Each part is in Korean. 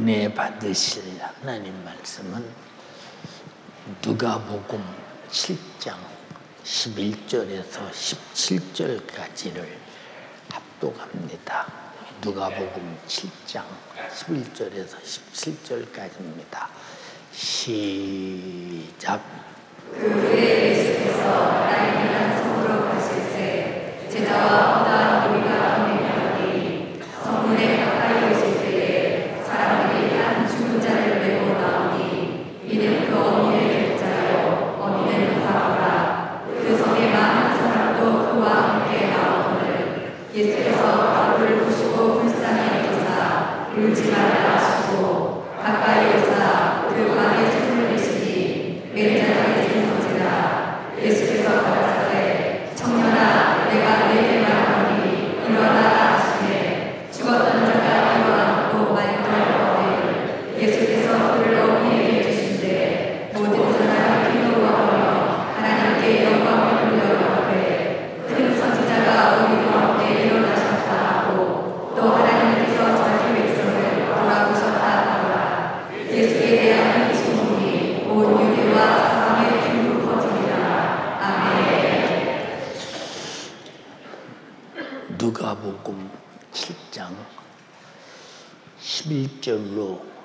은혜 받으실 하나님 말씀은 누가복음 7장 11절에서 17절까지를 합독합니다. 누가복음 7장 11절에서 17절까지입니다. 시작. 그 후에 예수께서 나인이라는 성으로 가실새 제자와 어떠한 무리가 동행하더니 성문에 가까이 오실 때에 사람들이 한 죽은 자를 메고 나오니 이는 그 어미의 객자요 어미는 바로라. 그 성에 많은 사람도 그와 함께 나오거늘 예수께서 바로를 보시고 불쌍히 여기사 울지 말라 하시고 가까이 오사 그 방에 손을 대시니 맨자들이 생긴지라. 예수께서 가라사대 청년아 내가 네게 말하노니 일어나라 하시매 죽었던 자가 일어나고 말떠하거늘 예수께서 그를 어미에게 주신대 모든 사람이 기도하며 하나님께 영광을 돌려가되 큰 선지자가 우리 가운데 일어나셨다 하고 또 하나님께서 자기 백성을 돌아보셨다 하더라. 예수에 대한 이 소문이 온 유대와 사방에 줄로 퍼지니라. 아멘. 누가복음 7장 11절로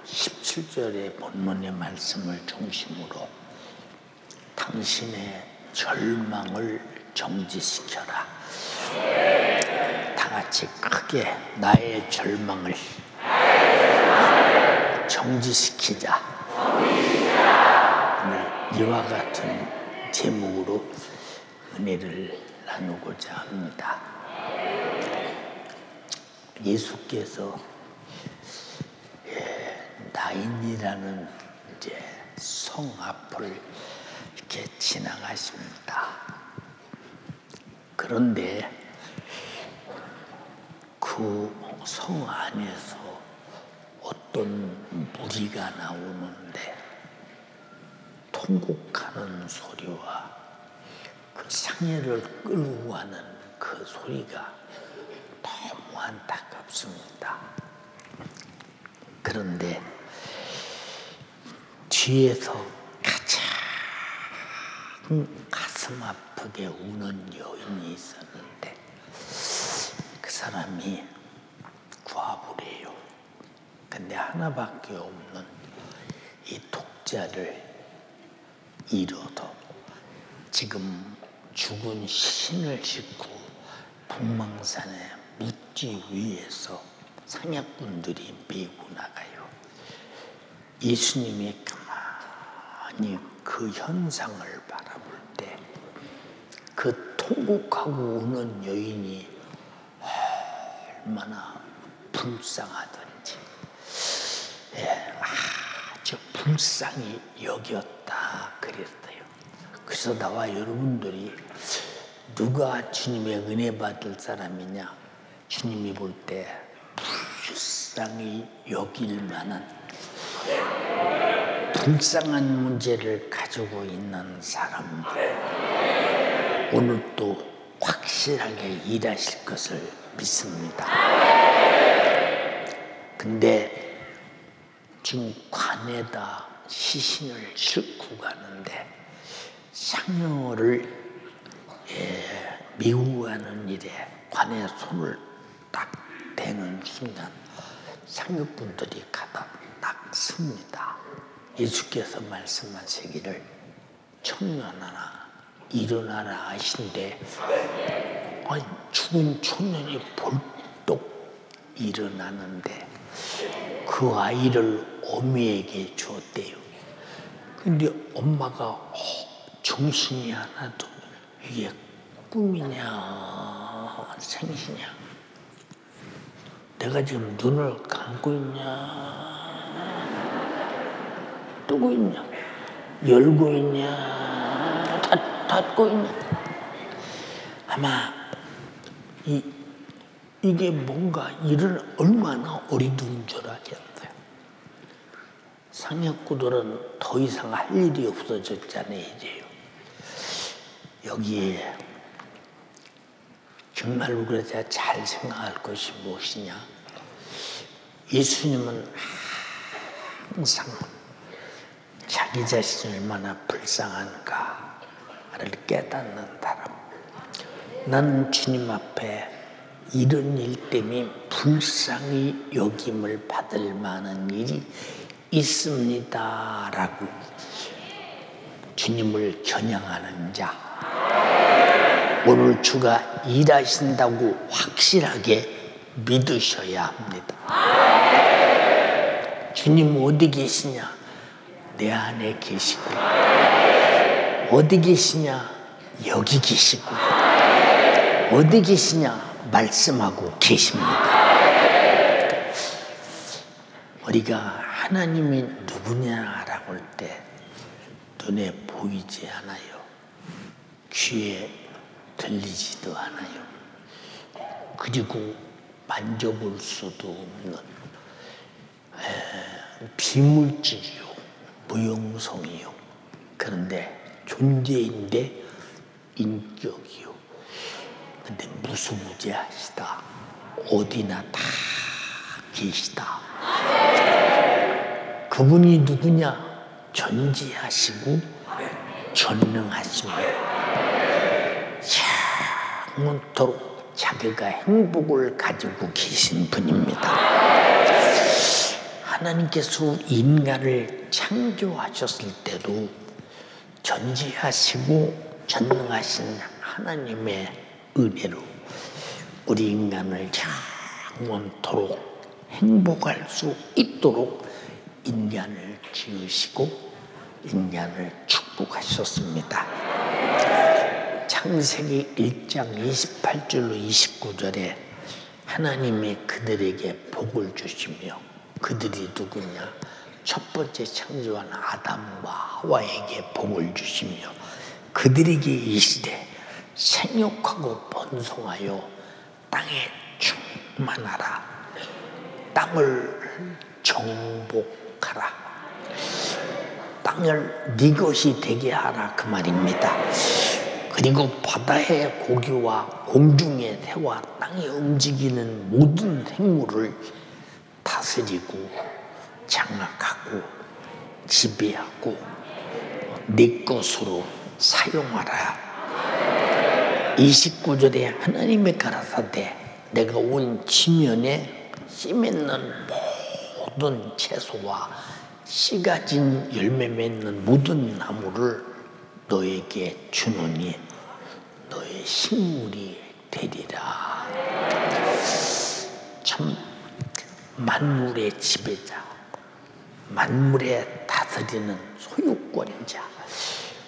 17절의 본문의 말씀을 중심으로 당신의 절망을 정지시켜라. 다 같이 크게 나의 절망을 정지시키자. 오늘 이와 같은 제목으로 은혜를 나누고자 합니다. 예수께서 나인이라는 성 앞을 이렇게 지나가십니다. 그런데 그 성 안에서 어떤 무리가 나오는데 통곡하는 소리와 그 상해를 끌고 가는 그 소리가 너무 안타깝습니다. 그런데 뒤에서 가장 가슴 아프게 우는 여인이 있었는데 그 사람이 과부래요. 근데 하나밖에 없는 이 독자를 잃어도 지금 죽은 신을 싣고 북망산에 묻기 위해서 상약꾼들이 메고 나가요. 예수님이 가만히 그 현상을 바라볼 때 그 통곡하고 우는 여인이 얼마나 불쌍하던지 아주 불쌍히 여겼다 그랬어요. 그래서 나와 여러분들이 누가 주님의 은혜 받을 사람이냐, 주님이 볼 때 불쌍히 여길 만한 불쌍한 문제를 가지고 있는 사람들, 오늘 또 확실하게 일하실 것을 믿습니다. 근데 지금 관에다 시신을 싣고 가는데 상여를 미고 가는 일에 관에 손을 딱 대는 순간 상여분들이 가다 딱 씁니다. 예수께서 말씀하시기를 청년아 일어나라 하신데 죽은 청년이 벌떡 일어나는데 그 아이를 어미에게 주었대요. 근데 엄마가 정신이 하나도 이게 꿈이냐 생시냐, 내가 지금 눈을 감고 있냐 뜨고 있냐 열고 있냐 닫고 있냐, 아마 이게 뭔가 일을 얼마나 어리둥절하겠어요. 상약구들은 더 이상 할 일이 없어졌잖아요. 이제요. 여기에 정말 우리가 잘 생각할 것이 무엇이냐, 예수님은 항상 자기 자신이 얼마나 불쌍한가를 깨닫는 사람. 나는 주님 앞에 이런 일 때문에 불쌍히 여김을 받을 만한 일이 있습니다 라고 주님을 겨냥하는 자, 오늘 주가 일하신다고 확실하게 믿으셔야 합니다. 주님 어디 계시냐? 내 안에 계시고, 어디 계시냐? 여기 계시고, 어디 계시냐? 말씀하고 계십니다. 우리가 하나님이 누구냐라고 할 때 눈에 보이지 않아요. 귀에 들리지도 않아요. 그리고 만져볼 수도 없는 비물질이요, 무용성이요. 그런데 존재인데 인격이요. 근데 무수무지하시다. 어디나 다 계시다. 그분이 누구냐? 전지하시고 전능하시며 영원토록 자기가 행복을 가지고 계신 분입니다. 하나님께서 인간을 창조하셨을 때도 전지하시고 전능하신 하나님의 은혜로 우리 인간을 영원토록 행복할 수 있도록 인간을 지으시고 인간을 축복하셨습니다. 창세기 1장 28절로 29절에 하나님이 그들에게 복을 주시며, 그들이 누구냐? 첫 번째 창조한 아담과 하와에게 복을 주시며 그들에게 이르시되 생육하고 번성하여 땅에 충만하라. 땅을 정복하라. 땅을 네 것이 되게 하라, 그 말입니다. 그리고 바다의 고기와 공중의 새와 땅에 움직이는 모든 생물을 다스리고 장악하고 지배하고 네 것으로 사용하라. 29절에 하나님의 가라사대 내가 온 지면에 씨 맺는 모든 채소와 씨 가진 열매 맺는 모든 나무를 너에게 주노니 너의 식물이 되리라. 참 만물의 지배자, 만물의 다스리는 소유권자,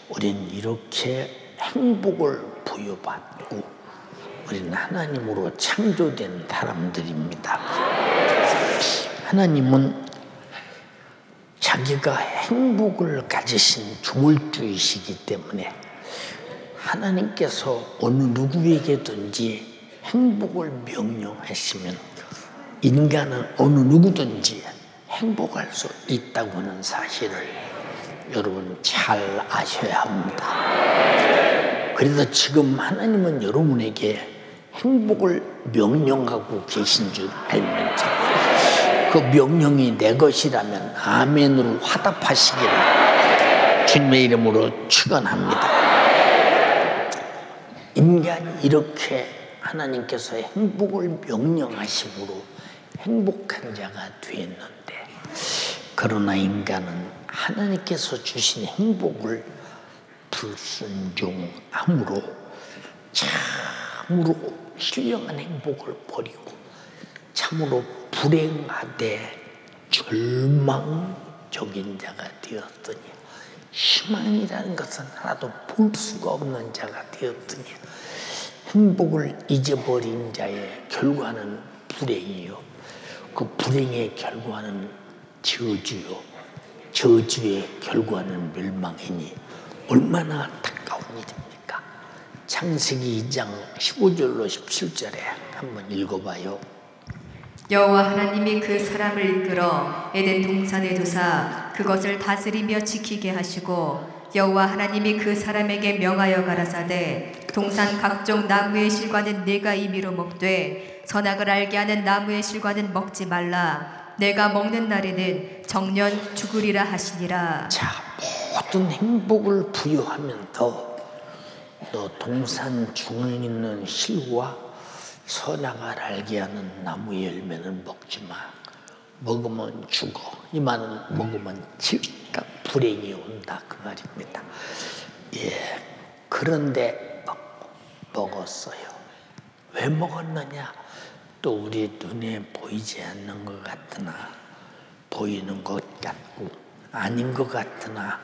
우리는 이렇게 행복을 부여받고 우리는 하나님으로 창조된 사람들입니다. 하나님은 자기가 행복을 가지신 조물주이시기 때문에 하나님께서 어느 누구에게든지 행복을 명령하시면 인간은 어느 누구든지 행복할 수 있다고 하는 사실을 여러분 잘 아셔야 합니다. 그래서 지금 하나님은 여러분에게 행복을 명령하고 계신 줄 알면서 그 명령이 내 것이라면 아멘으로 화답하시기를 주님의 이름으로 축원합니다. 인간이 이렇게 하나님께서 행복을 명령하심으로 행복한 자가 되었는데, 그러나 인간은 하나님께서 주신 행복을 불순종함으로 참으로 신령한 행복을 버리고 참으로 불행하되 절망적인 자가 되었더니, 희망이라는 것은 하나도 볼 수가 없는 자가 되었더니 행복을 잊어버린 자의 결과는 불행이요, 그 불행의 결과는 저주요, 저주의 결과는 멸망이니 얼마나 안타까운 일입니까? 창세기 2장 15절로 17절에 한번 읽어봐요. 여호와 하나님이 그 사람을 이끌어 에덴 동산에 두사 그것을 다스리며 지키게 하시고, 여호와 하나님이 그 사람에게 명하여 가라사대 동산 각종 나무의 실과는 네가 임의로 먹되 선악을 알게 하는 나무의 실과는 먹지 말라. 내가 먹는 날에는 정년 죽으리라 하시니라. 자, 모든 행복을 부여하면서 너 동산 중을 잇는 실과 선악을 알게 하는 나무 열매는 먹지 마. 먹으면 죽어. 이 말은 먹으면 즉각 불행이 온다 그 말입니다. 예, 그런데 먹었어요. 왜 먹었느냐? 또 우리 눈에 보이지 않는 것 같으나 보이는 것 같고 아닌 것 같으나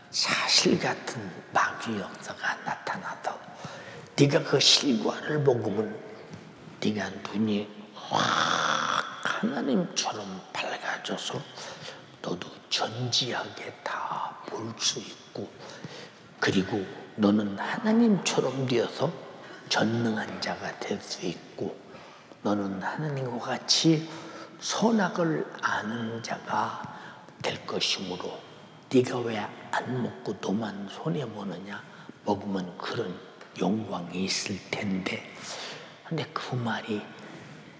사실 같은 마귀 역사가 나타나도 네가 그 실과를 먹으면 네가 눈이 확 하나님처럼 밝아져서 너도 전지하게 다 볼 수 있고, 그리고 너는 하나님처럼 되어서 전능한 자가 될 수 있고, 너는 하나님과 같이 선악을 아는 자가 될 것이므로 네가 왜 안 먹고 너만 손해보느냐? 먹으면 그런 영광이 있을 텐데. 근데 그 말이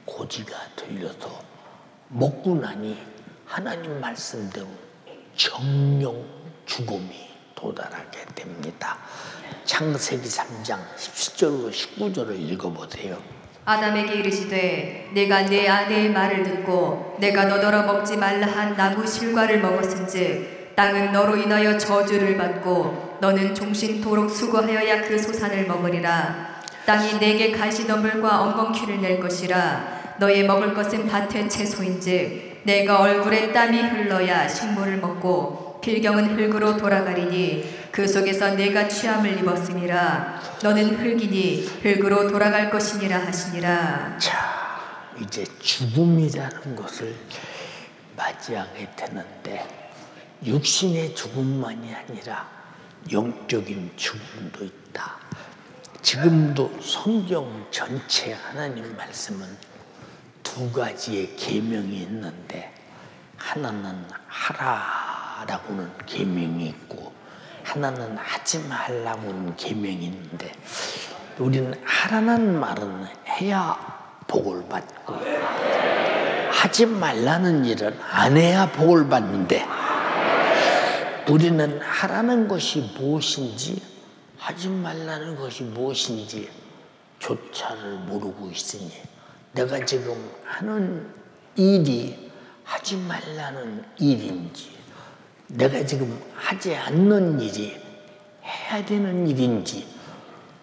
고지가 들려서 먹고 나니 하나님 말씀대로 정령 죽음이 도달하게 됩니다. 창세기 3장 17절로 19절을 읽어보세요. 아담에게 이르시되 내가 내 아내의 말을 듣고 내가 너더러 먹지 말라 한 나무 실과를 먹었은즉 땅은 너로 인하여 저주를 받고 너는 종신토록 수고하여야 그 소산을 먹으리라. 땅이 내게 가시덤불과 엉겅퀴를 낼 것이라. 너의 먹을 것은 밭의 채소인즉 내가 얼굴에 땀이 흘러야 식물을 먹고 필경은 흙으로 돌아가리니 그 속에서 내가 취함을 입었으니라. 너는 흙이니 흙으로 돌아갈 것이니라 하시니라. 자, 이제 죽음이라는 것을 맞이하게 되는데 육신의 죽음만이 아니라 영적인 죽음도 있다. 지금도 성경 전체 하나님 말씀은 두 가지의 계명이 있는데 하나는 하라라고는 계명이 있고 하나는 하지 말라고는 계명이 있는데 우리는 하라는 말은 해야 복을 받고 하지 말라는 일은 안 해야 복을 받는데 우리는 하라는 것이 무엇인지 하지 말라는 것이 무엇인지 조차를 모르고 있으니 내가 지금 하는 일이 하지 말라는 일인지 내가 지금 하지 않는 일이 해야 되는 일인지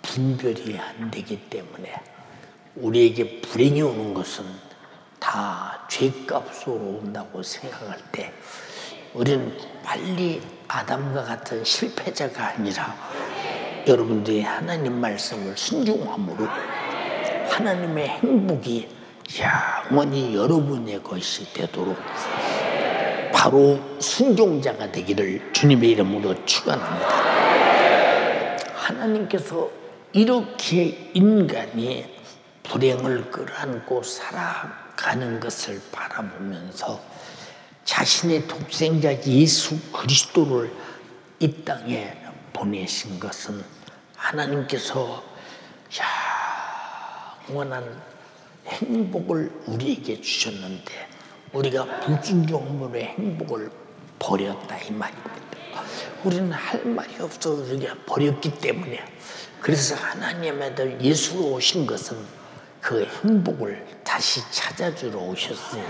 분별이 안 되기 때문에 우리에게 불행이 오는 것은 다 죄값으로 온다고 생각할 때 우리는 빨리 아담과 같은 실패자가 아니라 여러분들이 하나님 말씀을 순종함으로 하나님의 행복이 영원히 여러분의 것이 되도록 바로 순종자가 되기를 주님의 이름으로 축원합니다. 하나님께서 이렇게 인간이 불행을 끌어안고 살아가는 것을 바라보면서 자신의 독생자 예수 그리스도를 이 땅에 보내신 것은 하나님께서 영원한 행복을 우리에게 주셨는데 우리가 불순종함으로 행복을 버렸다 이 말입니다. 우리는 할 말이 없어 우리가 버렸기 때문에 그래서 하나님의 아들 예수로 오신 것은 그 행복을 다시 찾아주러 오셨으니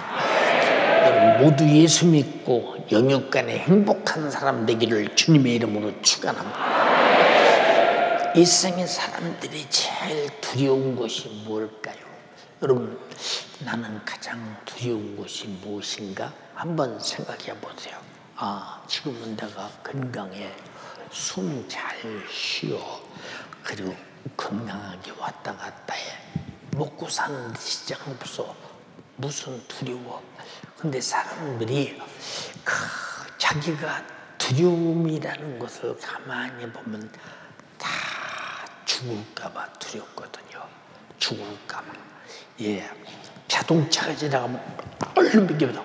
여러분 모두 예수 믿고 영육간에 행복한 사람 되기를 주님의 이름으로 축원합니다. 이 세상의 사람들이 제일 두려운 것이 뭘까요? 여러분 나는 가장 두려운 것이 무엇인가? 한번 생각해 보세요. 지금은 내가 건강해 숨 잘 쉬어 그리고 건강하게 왔다 갔다 해 먹고 사는 데 시장 없어 무슨 두려워. 근데 사람들이 자기가 두려움이라는 것을 가만히 보면 다 죽을까봐 두렵거든요. 죽을까봐. 예, 자동차가 지나가면 얼른 비켜보다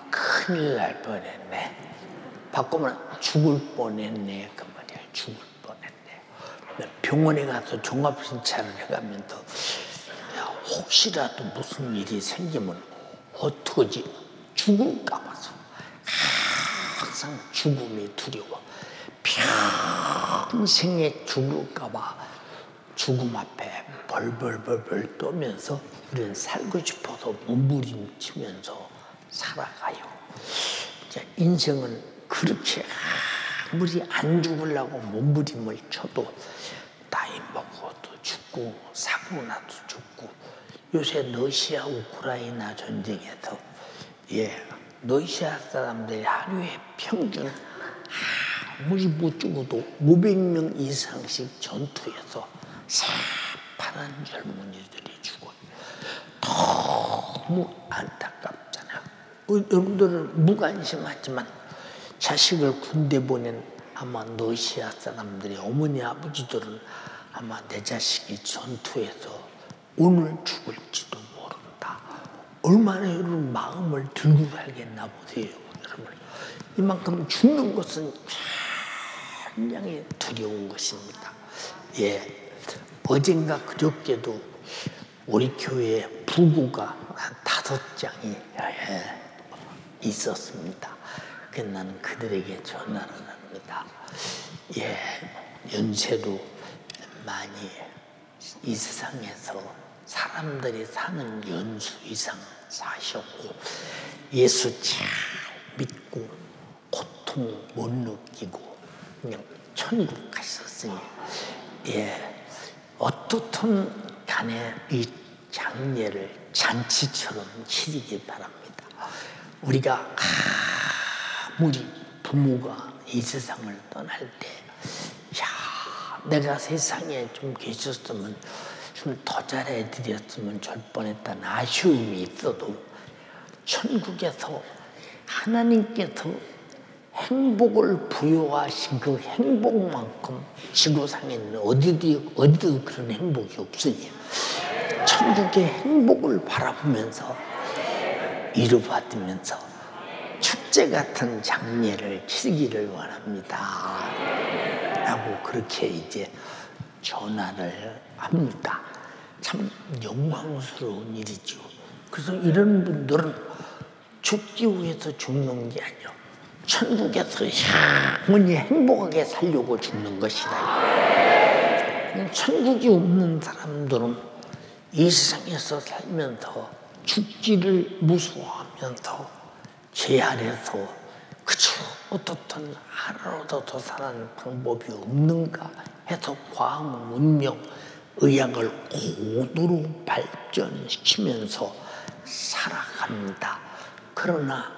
큰일 날 뻔했네. 바꾸면 죽을 뻔했네. 그 말이야. 죽을 뻔했네. 병원에 가서 종합신차를 해가면 또 혹시라도 무슨 일이 생기면 어떡하지? 죽을까 봐서 항상 죽음이 두려워. 평생에 죽을까 봐 죽음 앞에 벌벌벌벌 떠면서 우리는 살고 싶어서 몸부림치면서 살아가요. 인생은 그렇게 아무리 안 죽으려고 몸부림을 쳐도 나이 먹어도 죽고 사고 나도 죽고, 요새 러시아 우크라이나 전쟁에서 러시아 사람들이 하루에 평균 아무리 못 죽어도 500명 이상씩 전투에서 새파란 젊은이들이 죽어요. 너무 안타깝잖아요. 여러분들은 무관심하지만 자식을 군대 보낸 아마 러시아 사람들이, 어머니 아버지들은 아마 내 자식이 전투에서 오늘 죽을지도 모른다. 얼마나 여러분 마음을 들고 살겠나 보세요. 여러분, 이만큼 죽는 것은 굉장히 두려운 것입니다. 어젠가 그저께도 우리 교회에 부고가 한 5장이 있었습니다. 그래서 나는 그들에게 전화를 합니다. 연세도 많이 이 세상에서 사람들이 사는 연수 이상 사셨고, 예수 잘 믿고 고통 못 느끼고 그냥 천국 가셨으니, 어떻든 간에 이 장례를 잔치처럼 치르기 바랍니다. 우리가 아무리 부모가 이 세상을 떠날 때, 내가 세상에 좀 계셨으면 좀 더 잘해드렸으면 줄 뻔했다는 아쉬움이 있어도, 천국에서 하나님께서 행복을 부여하신 그 행복만큼 지구상에는 어디도 그런 행복이 없으니, 천국의 행복을 바라보면서 위로받으면서 축제 같은 장례를 치르기를 원합니다 라고 그렇게 이제 전화를 합니다. 참 영광스러운 일이죠. 그래서 이런 분들은 죽기 위해서 죽는 게 아니요, 천국에서 영원히 행복하게 살려고 죽는 것이다. 천국이 없는 사람들은 이 세상에서 살면서 죽기를 무서워하면서 죄 아래서 그저 어떻든 하루라도 더 사는 방법이 없는가 해서 과학, 문명, 의학을 고도로 발전시키면서 살아갑니다. 그러나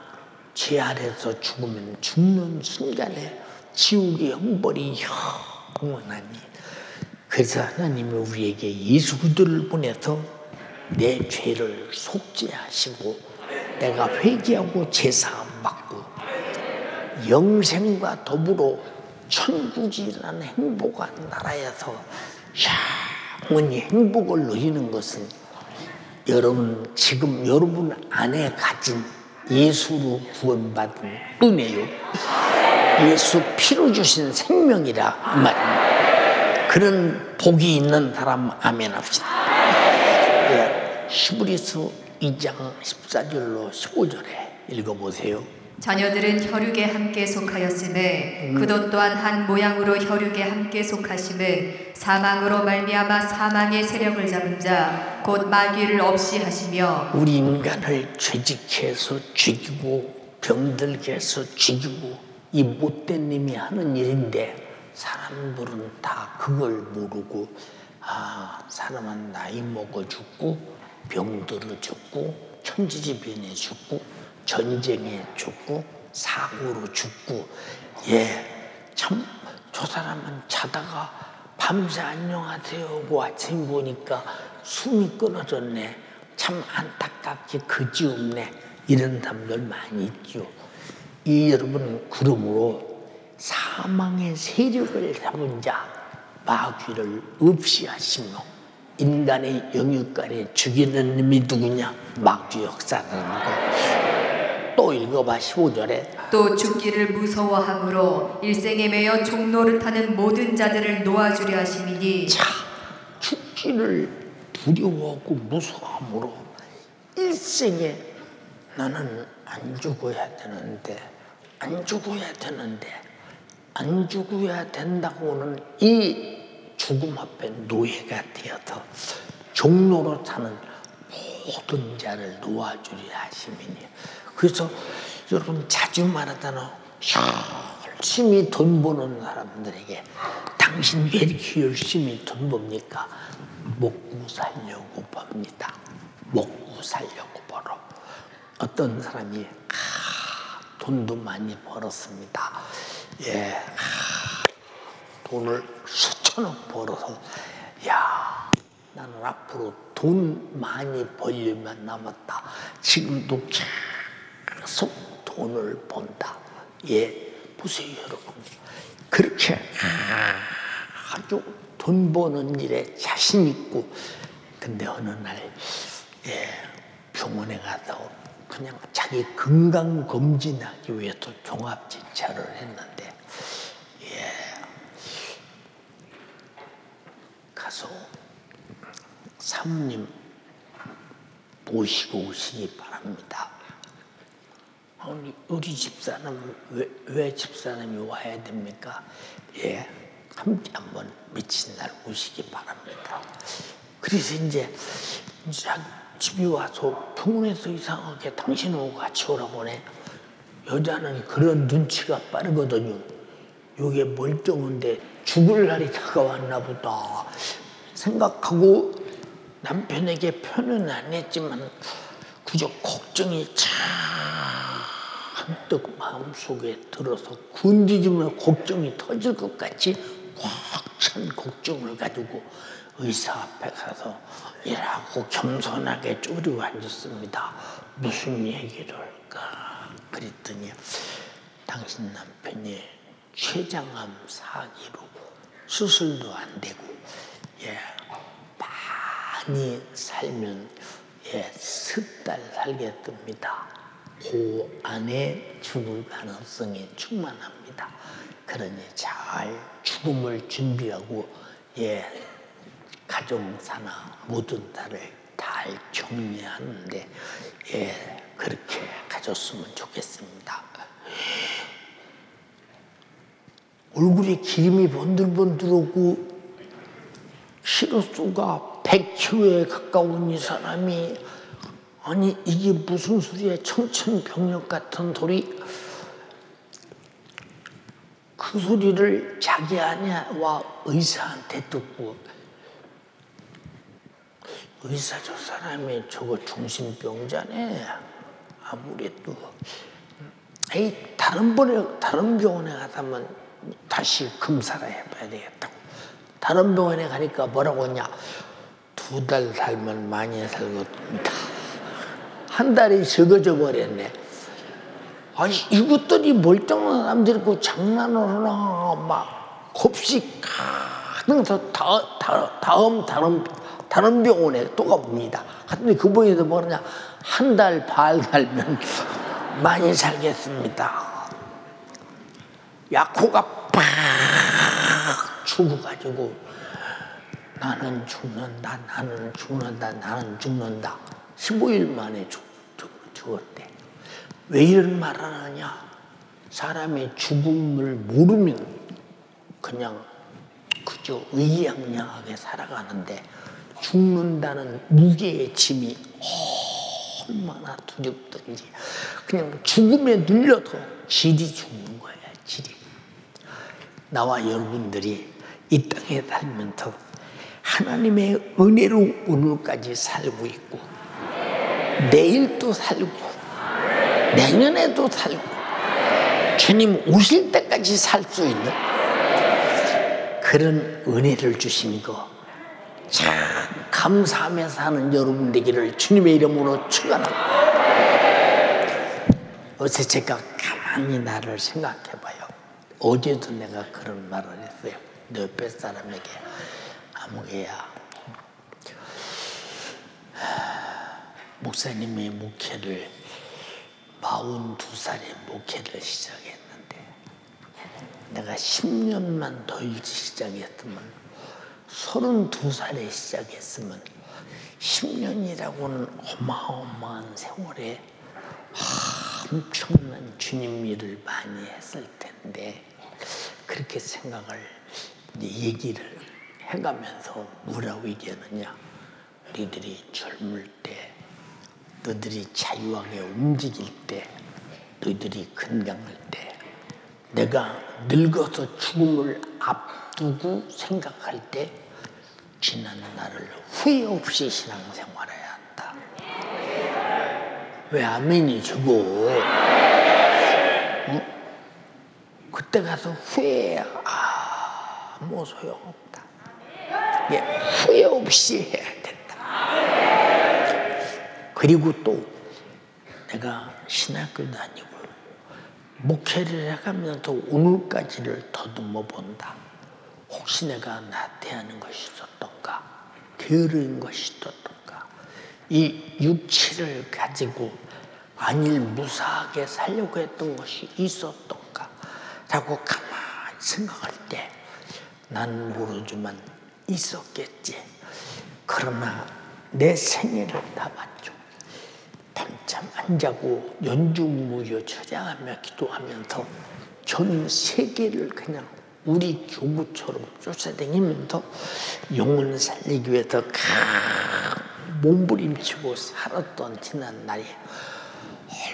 죄 아래서 죽으면 죽는 순간에 지옥의 형벌이 영원하니, 그래서 하나님이 우리에게 예수 그리스도를 보내서 내 죄를 속죄하시고 내가 회개하고 제사함 받고 영생과 더불어 천국이라는 행복한 나라에서 영원히 행복을 누리는 것은 여러분 지금 여러분 안에 가진 예수로 구원받은 은혜요, 예수 피로 주신 생명이라 말입니다. 그런 복이 있는 사람 아멘 합시다. 히브리서 2장 14절로 15절에 읽어보세요. 자녀들은 혈육에 함께 속하였음에 그도 또한 한 모양으로 혈육에 함께 속하심은 사망으로 말미암아 사망의 세력을 잡은 자 곧 마귀를 없이 하시며, 우리 인간을 죄짓게 해서 죽이고 병들게 해서 죽이고 이 못된 놈이 하는 일인데, 사람들은 다 그걸 모르고 사람은 나이 먹어 죽고 병들어 죽고 천지지변에 죽고 전쟁에 죽고 사고로 죽고, 참 저 사람은 자다가 밤새 안녕하세요 하고 아침 보니까 숨이 끊어졌네, 참 안타깝게 그지없네, 이런 사람들 많이 있죠. 여러분, 그러므로 사망의 세력을 잡은 자 마귀를 없이 하시며 인간의 영육간에 죽이는 놈이 누구냐? 마귀 역사라는 거. 또 읽어봐. 15절에 또 죽기를 무서워함으로 일생에 매여 종노릇하는 모든 자들을 놓아주려 하심이니, 자, 죽기를 두려워하고 무서워함으로 일생에 나는 안 죽어야 되는데, 안 죽어야 되는데, 안 죽어야 된다고는 이 죽음 앞에 노예가 되어서 종로로 사는 모든 자를 놓아주리라 하시미니. 그래서 여러분 자주 말하잖아. 열심히 돈 버는 사람들에게 당신 왜 이렇게 열심히 돈 법니까? 먹고 살려고 봅니다. 먹고 살려고 벌어. 어떤 사람이 돈도 많이 벌었습니다. 예, 돈을 수천억 벌어서 야, 나는 앞으로 돈 많이 벌려면 남았다. 지금도 계속 돈을 번다. 예, 보세요 여러분. 그렇게 아주 돈 버는 일에 자신 있고, 근데 어느 날 병원에 가서 그냥 자기 건강 검진하기 위해서 종합 진찰을 했는데, 가서 사모님 모시고 오시기 바랍니다. 아니, 우리 집사람 왜 집사람이 와야 됩니까? 예, 함께 한번 미친 날 오시기 바랍니다. 그래서 이제 집에 와서 병원에서 이상하게 당신하고 같이 오라고 하네. 여자는 그런 눈치가 빠르거든요. 요게 멀쩡한데 죽을 날이 다가왔나 보다 생각하고 남편에게 표현은 안 했지만 그저 걱정이 잔뜩 마음속에 들어서 군디지면 걱정이 터질 것 같이 꽉 찬 걱정을 가지고 의사 앞에 가서 이라고 겸손하게 쪼리고 앉았습니다. 무슨 얘기를 할까? 그랬더니 당신 남편이 췌장암 사기로 수술도 안 되고, 예, 많이 살면 석 달 살겠답니다. 그 안에 죽을 가능성이 충만합니다. 그러니 잘 죽음을 준비하고 가정사나 모든 달을 잘 정리하는데 그렇게 가졌으면 좋겠습니다. 얼굴에 기름이 번들번들하고 키로수가 100kg에 가까운 이 사람이, 아니 이게 무슨 소리야, 청천벽력 같은 소리. 그 소리를 자기 아내와 의사한테 듣고, 의사 저 사람이 저거 정신병자네. 아무래도 다른 병원에 가자면 다시 검사를 해봐야 되겠다고. 다른 병원에 가니까 뭐라고 하냐, 2달 살면 많이 살거든요. 한 달이 적어져 버렸네. 아니 이것들이 멀쩡한 사람들이 그 장난을 하나, 막 곱씹 가능해서 다른 병원에 또 가봅니다. 근데 그 병원에서 뭐냐, 한 달 반 살면 많이 살겠습니다. 약호가 팍 죽어가지고 나는 죽는다, 나는 죽는다, 나는 죽는다. 15일 만에 죽었대. 왜 이런 말을 하냐? 사람의 죽음을 모르면 그냥 그저 의기양양하게 살아가는데, 죽는다는 무게의 짐이 얼마나 두렵든지 그냥 죽음에 눌려서 질이 죽는 거야, 질이. 나와 여러분들이 이 땅에 살면서 하나님의 은혜로 오늘까지 살고 있고, 내일도 살고 내년에도 살고 주님 오실 때까지 살 수 있는 그런 은혜를 주신 거 참 감사하며 사는 여러분 되기를 주님의 이름으로 축원합니다. 어제 제가 가만히 나를 생각해봐요. 어제도 내가 그런 말을 했어요. 내 옆에 사람에게, 아무개야, 목사님의 목회를 42살에 목회를 시작했는데, 내가 10년만 더 일찍 시작했으면, 32살에 시작했으면 10년이라고는 어마어마한 세월에 엄청난 주님 일을 많이 했을 텐데 그렇게 생각을 얘기를 해가면서 뭐라고 얘기하느냐. 너희들이 젊을 때, 너희들이 자유하게 움직일 때, 너희들이 건강할 때, 내가 늙어서 죽음을 앞두고 생각할 때 지난 날을 후회 없이 신앙생활해야 한다. 왜 아멘이시고 그때 가서 후회해야 아무 소용없다. 예, 후회 없이 해야 된다. 그리고 또 내가 신학교 다니고 목회를 해가면서 오늘까지를 더듬어 본다. 혹시 내가 나태하는 것이 있었던가, 게으른 것이 있었던가, 이 육체를 가지고 안일 무사하게 살려고 했던 것이 있었던가 라고 가만히 생각할 때 난 모르지만 있었겠지. 그러나 내 생애를 다 봤죠. 밤잠 안 자고 연중무휴 처장하며 기도하면서 전 세계를 그냥 우리 교구처럼 쫓아다니면서 영혼을 살리기 위해서 몸부림치고 살았던 지난 날이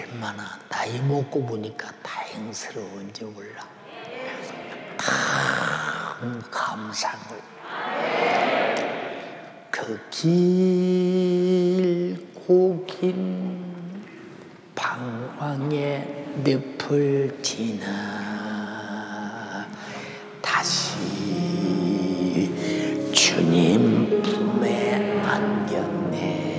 얼마나 나이 먹고 보니까 다행스러운지 몰라. 큰 감상을. 그 길고 긴 방황의 늪을 지나 다시 주님 품에 안겼네.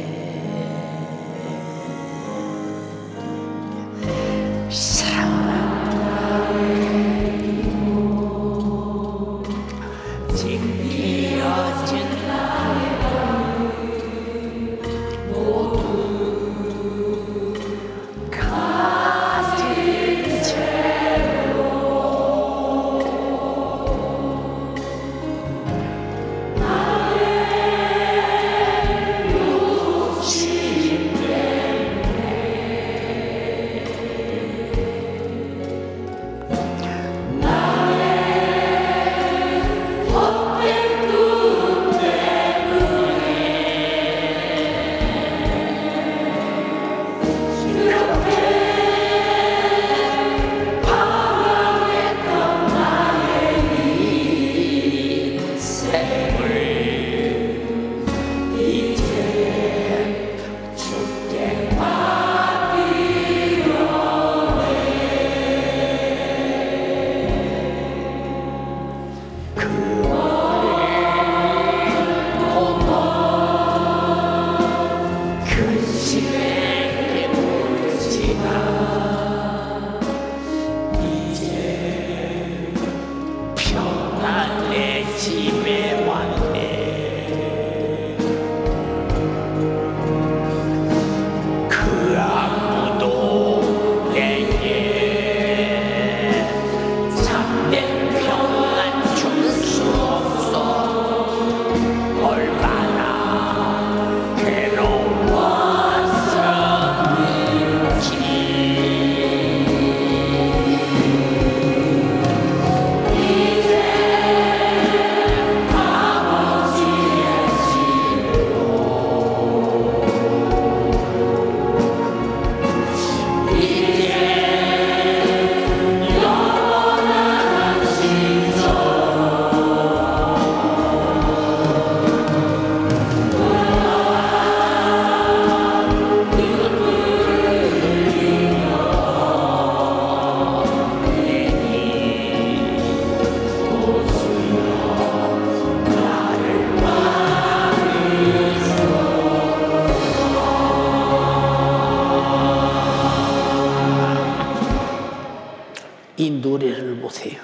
이 노래를 보세요.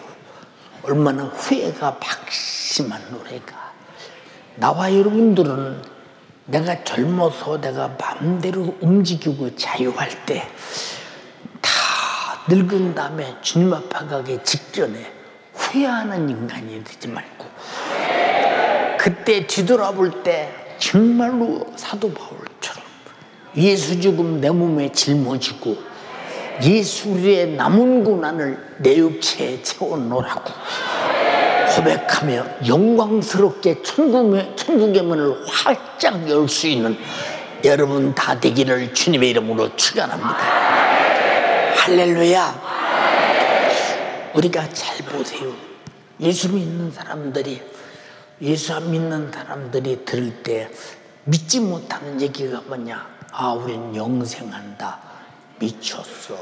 얼마나 후회가 막심한 노래가. 나와 여러분들은 내가 젊어서 내가 마음대로 움직이고 자유할 때 다 늙은 다음에 주님 앞에 가기 직전에 후회하는 인간이 되지 말고 그때 뒤돌아볼 때 정말로 사도 바울처럼 예수 죽음 내 몸에 짊어지고 예수의 남은 고난을 내 육체에 채워놓으라고 고백하며 영광스럽게 천국의 문을 활짝 열 수 있는 여러분 다 되기를 주님의 이름으로 축원합니다. 할렐루야. 우리가 잘 보세요. 예수 믿는 사람들이 들을 때 믿지 못하는 얘기가 뭐냐? 아, 우린 영생한다. 미쳤어.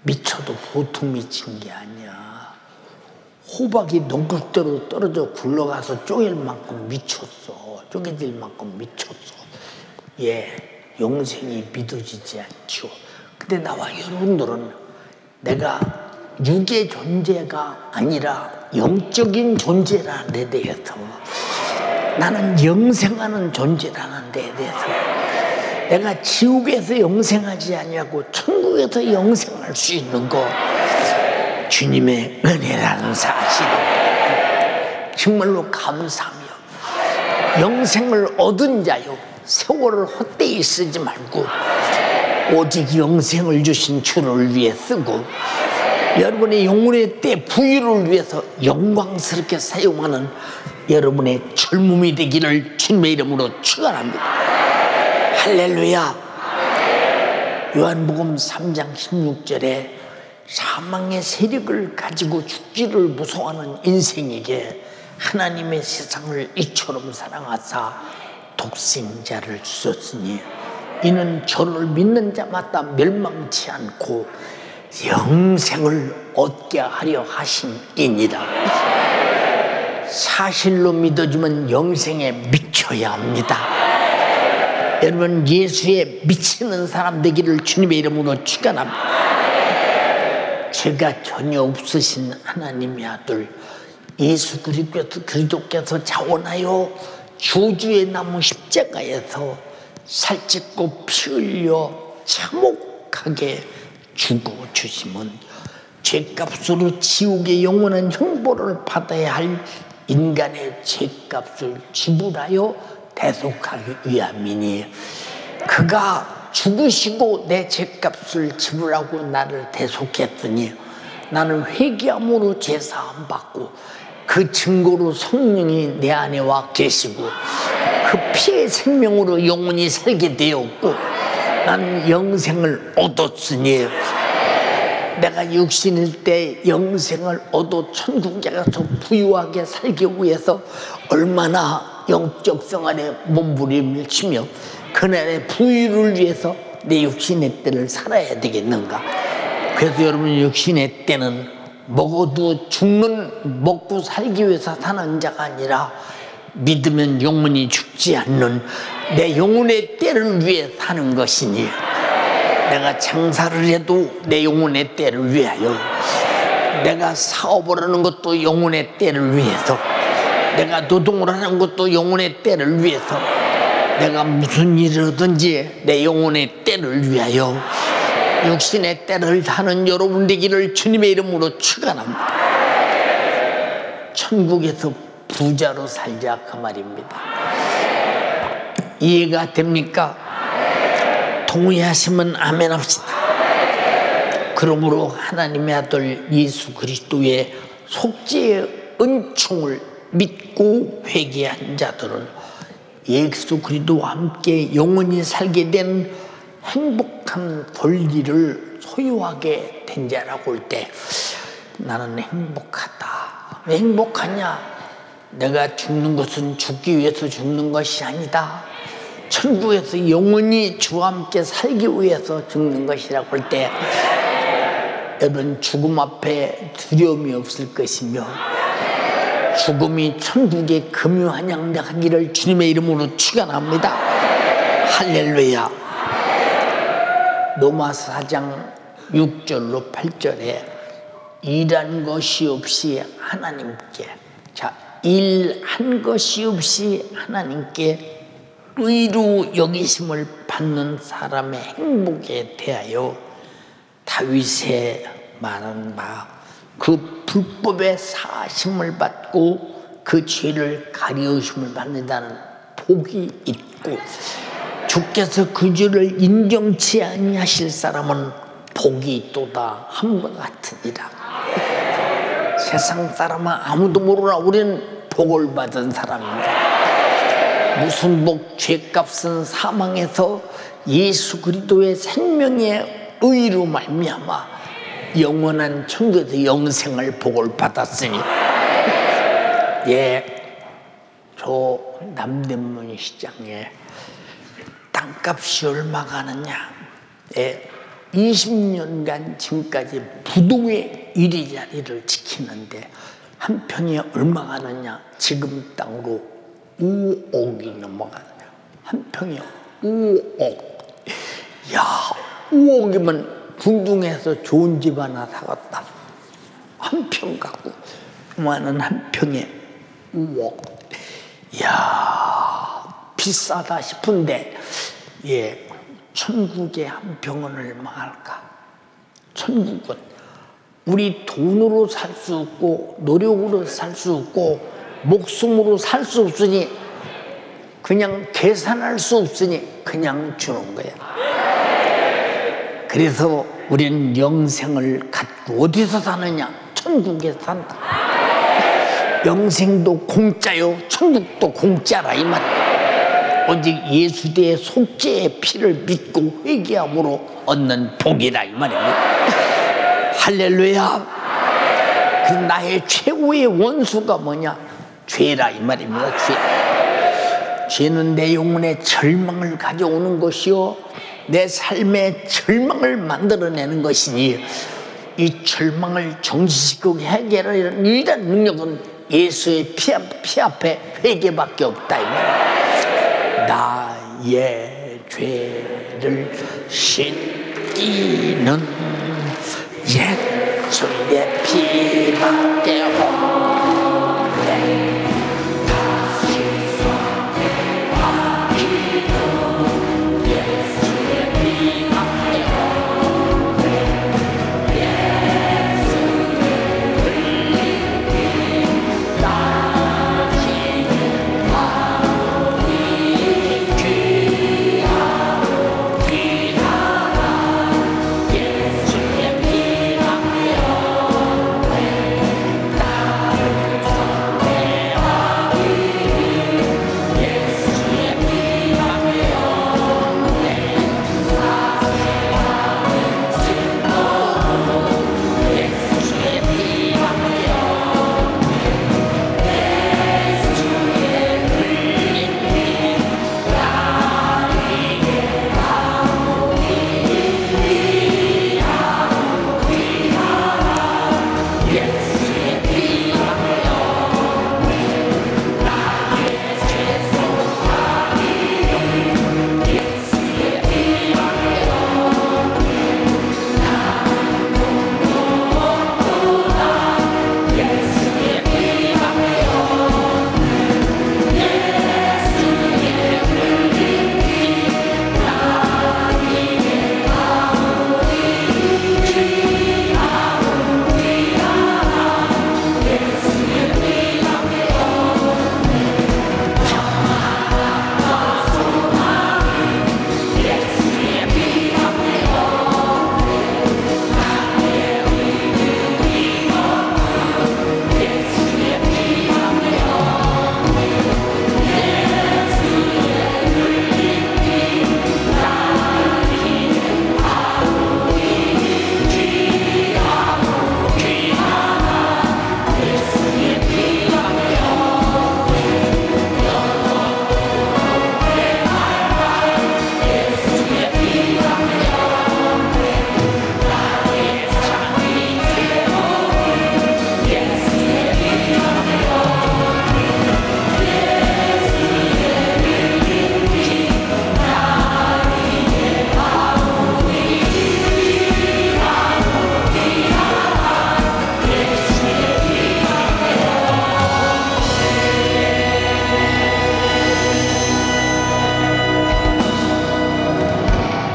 미쳐도 보통 미친 게 아니야. 호박이 농극대로 떨어져 굴러가서 쪼갤 만큼 미쳤어. 쪼개질 만큼 미쳤어. 예, 영생이 믿어지지 않죠. 근데 나와 여러분들은 내가 육의 존재가 아니라 영적인 존재라는 데 대해서, 나는 영생하는 존재라는 데 대해서, 내가 지옥에서 영생하지 아니하고 천국에서 영생할 수 있는 거, 주님의 은혜라는 사실을 정말로 감사하며, 영생을 얻은 자요, 세월을 헛되이 쓰지 말고 오직 영생을 주신 주를 위해 쓰고, 여러분의 영혼의 때 부유를 위해서 영광스럽게 사용하는 여러분의 젊음이 되기를 주님의 이름으로 축원합니다. 할렐루야. 요한복음 3장 16절에 사망의 세력을 가지고 죽기를 무서워하는 인생에게 하나님의 세상을 이처럼 사랑하사 독생자를 주셨으니 이는 저를 믿는 자마다 멸망치 않고 영생을 얻게 하려 하심이니라. 사실로 믿어주면 영생에 미쳐야 합니다. 여러분, 예수에 미치는 사람 되기를 주님의 이름으로 축원합니다. 죄가 전혀 없으신 하나님의 아들 예수 그리스도께서 자원하여 저주의 나무 십자가에서 살찢고 피 흘려 참혹하게 죽어주시면 죄값으로 지옥의 영원한 형벌을 받아야 할 인간의 죄값을 지불하여 대속하기 위함이니, 그가 죽으시고 내 죄값을 지불하고 나를 대속했으니 나는 회개함으로 죄사함 받고 그 증거로 성령이 내 안에 와 계시고 그 피의 생명으로 영원히 살게 되었고 나는 영생을 얻었으니, 내가 육신일 때 영생을 얻어 천국에 가서 부유하게 살기 위해서 얼마나 영적 생활에 몸부림을 치며 그날의 부유를 위해서 내 육신의 때를 살아야 되겠는가. 그래서 여러분, 육신의 때는 먹어도 먹고 살기 위해서 사는 자가 아니라 믿으면 영원히 죽지 않는 내 영혼의 때를 위해 사는 것이니, 내가 장사를 해도 내 영혼의 때를 위하여, 내가 사업을 하는 것도 영혼의 때를 위해서, 내가 노동을 하는 것도 영혼의 때를 위해서, 내가 무슨 일을 하든지 내 영혼의 때를 위하여 육신의 때를 사는 여러분 되기를 주님의 이름으로 축원합니다. 천국에서 부자로 살자, 그 말입니다. 이해가 됩니까? 동의하시면 아멘 합시다. 그러므로 하나님의 아들 예수 그리스도의 속죄의 은총을 믿고 회개한 자들은 예수 그리스도와 함께 영원히 살게 된 행복한 권리를 소유하게 된 자라고 할 때, 나는 행복하다. 왜 행복하냐? 내가 죽는 것은 죽기 위해서 죽는 것이 아니다. 천국에서 영원히 주와 함께 살기 위해서 죽는 것이라고 할 때, 여러분, 죽음 앞에 두려움이 없을 것이며 죽음이 천국에 금유한양하기를 주님의 이름으로 축원합니다. 할렐루야. 로마서 4장 6절로 8절에 일한 것이 없이 하나님께, 일한 것이 없이 하나님께 의로 여기심을 받는 사람의 행복에 대하여 다윗의 말한 바, 그 불법의 사심을 받고 그 죄를 가리우심을 받는다는 복이 있고, 주께서 그 죄를 인정치 아니하실 사람은 복이 있도다 함과 같으니라. 세상 사람은 아무도 모르나 우리는 복을 받은 사람입니다. 무슨 복? 죄값은 사망에서 예수 그리스도의 생명의 의로 말미암아 영원한 천국에서 영생을 복을 받았으니. 저 남대문 시장에 땅값이 얼마 가느냐? 20년간 지금까지 부동의 이리자리를 지키는데 한 평에 얼마 가느냐? 지금 땅으로 5억이 넘어가요. 한 평에 5억. 야, 5억이면 궁둥에서 좋은 집 하나 사갔다. 한 평 갖고 그만은 한 평에 5억. 야, 비싸다 싶은데 천국에 한 평은 얼마 할까? 천국은 우리 돈으로 살 수 없고 노력으로 살 수 없고 목숨으로 살 수 없으니 그냥 계산할 수 없으니 그냥 주는 거야. 그래서 우리는 영생을 갖고 어디서 사느냐? 천국에 산다. 영생도 공짜요, 천국도 공짜라 이 말이야. 오직 예수의 속죄의 피를 믿고 회개함으로 얻는 복이라 이 말입니다. 할렐루야. 그 나의 최고의 원수가 뭐냐? 죄라 이 말입니다. 죄는 내 영혼에 절망을 가져오는 것이요 내 삶에 절망을 만들어내는 것이니 이 절망을 정지시키고 해결하는 유일한 능력은 예수의 피 앞에 회개밖에 없다 이 말이야. 나의 죄를 씻기는 예수의 피밖에 없네.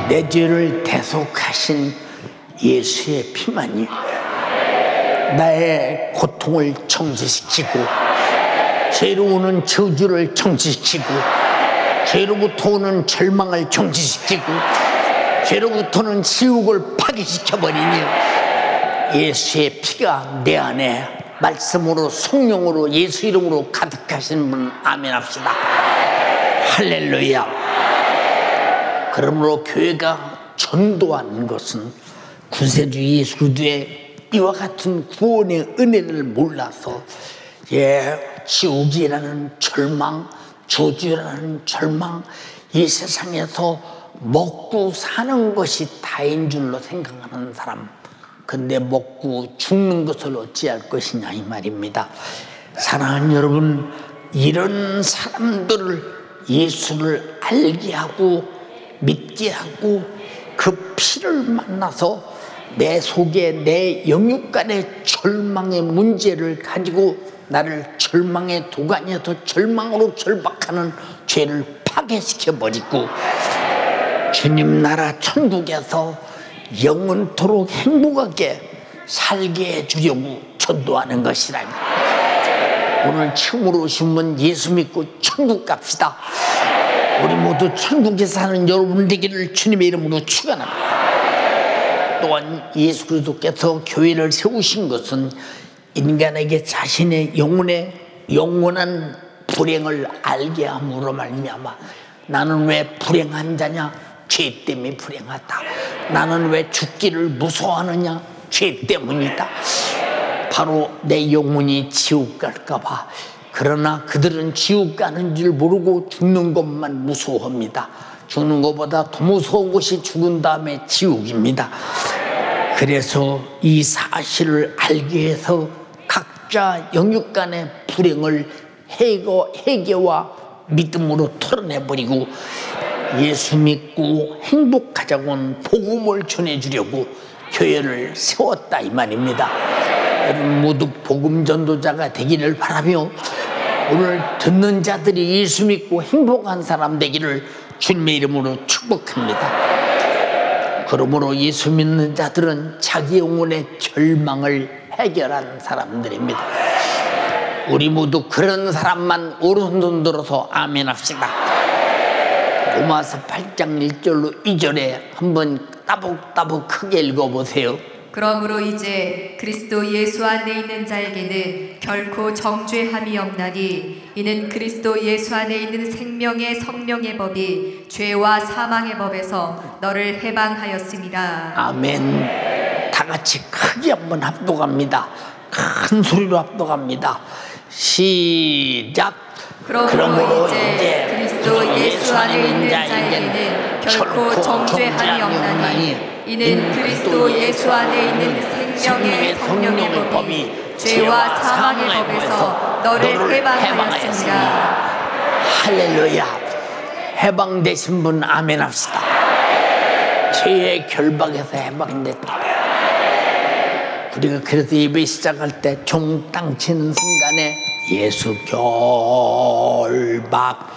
내 죄를 대속하신 예수의 피만이 나의 고통을 정지시키고 죄로 오는 저주를 정지시키고 죄로부터 오는 절망을 정지시키고 죄로부터는 지옥을 파괴시켜버리니 예수의 피가 내 안에 말씀으로 성령으로 예수 이름으로 가득하신 분 아멘 합시다. 할렐루야. 그러므로 교회가 전도하는 것은 구세주 예수 그리스도의 이와 같은 구원의 은혜를 몰라서 지옥이라는 절망, 저주라는 절망, 이 세상에서 먹고 사는 것이 다인 줄로 생각하는 사람, 근데 먹고 죽는 것을 어찌할 것이냐 이 말입니다. 사랑하는 여러분, 이런 사람들을 예수를 알게 하고 믿게 하고 그 피를 만나서 내 속에 내 영육간의 절망의 문제를 가지고 나를 절망의 도가니에서 절망으로 절박하는 죄를 파괴시켜버리고 주님 나라 천국에서 영원토록 행복하게 살게 해주려고 전도하는 것이라니. 오늘 처음으로 오신 분 예수 믿고 천국 갑시다. 우리 모두 천국에 사는 여러분 되기를 주님의 이름으로 축원합니다. 또한 예수 그리스도께서 교회를 세우신 것은 인간에게 자신의 영혼의 영원한 불행을 알게 함으로 말미암아 나는 왜 불행한 자냐? 죄 때문에 불행하다. 나는 왜 죽기를 무서워하느냐? 죄 때문이다. 바로 내 영혼이 지옥 갈까봐. 그러나 그들은 지옥 가는 줄 모르고 죽는 것만 무서워합니다. 죽는 것보다 더 무서운 것이 죽은 다음에 지옥입니다. 그래서 이 사실을 알게 해서 각자 영육 간의 불행을 회개와 믿음으로 털어내버리고 예수 믿고 행복하자고는 복음을 전해주려고 교회를 세웠다 이 말입니다. 여러분 모두 복음 전도자가 되기를 바라며 오늘 듣는 자들이 예수 믿고 행복한 사람 되기를 주님의 이름으로 축복합니다. 그러므로 예수 믿는 자들은 자기 영혼의 절망을 해결하는 사람들입니다. 우리 모두 그런 사람만 오른손 들어서 아멘 합시다. 로마서 8장 1절로 2절에 한번 따복따복 크게 읽어보세요. 그러므로 이제 그리스도 예수 안에 있는 자에게는 결코 정죄함이 없나니 이는 그리스도 예수 안에 있는 생명의 성령의 법이 죄와 사망의 법에서 너를 해방하였습니다. 아멘. 다 같이 크게 한번 합독합니다. 큰 소리로 합독합니다. 시작. 그러므로 이제 그리스도 예수 안에 있는 자에게는 결코 정죄함이 없나니 이는 그리스도 예수 안에 있는 생명의 성령의 법이 죄와 사망의 법에서 너를 해방하였습니다. 할렐루야. 해방되신 분 아멘 합시다. 죄의 결박에서 해방됐다. 우리가 그래서 예배 시작할 때 종땅 치는 순간에 예수 결박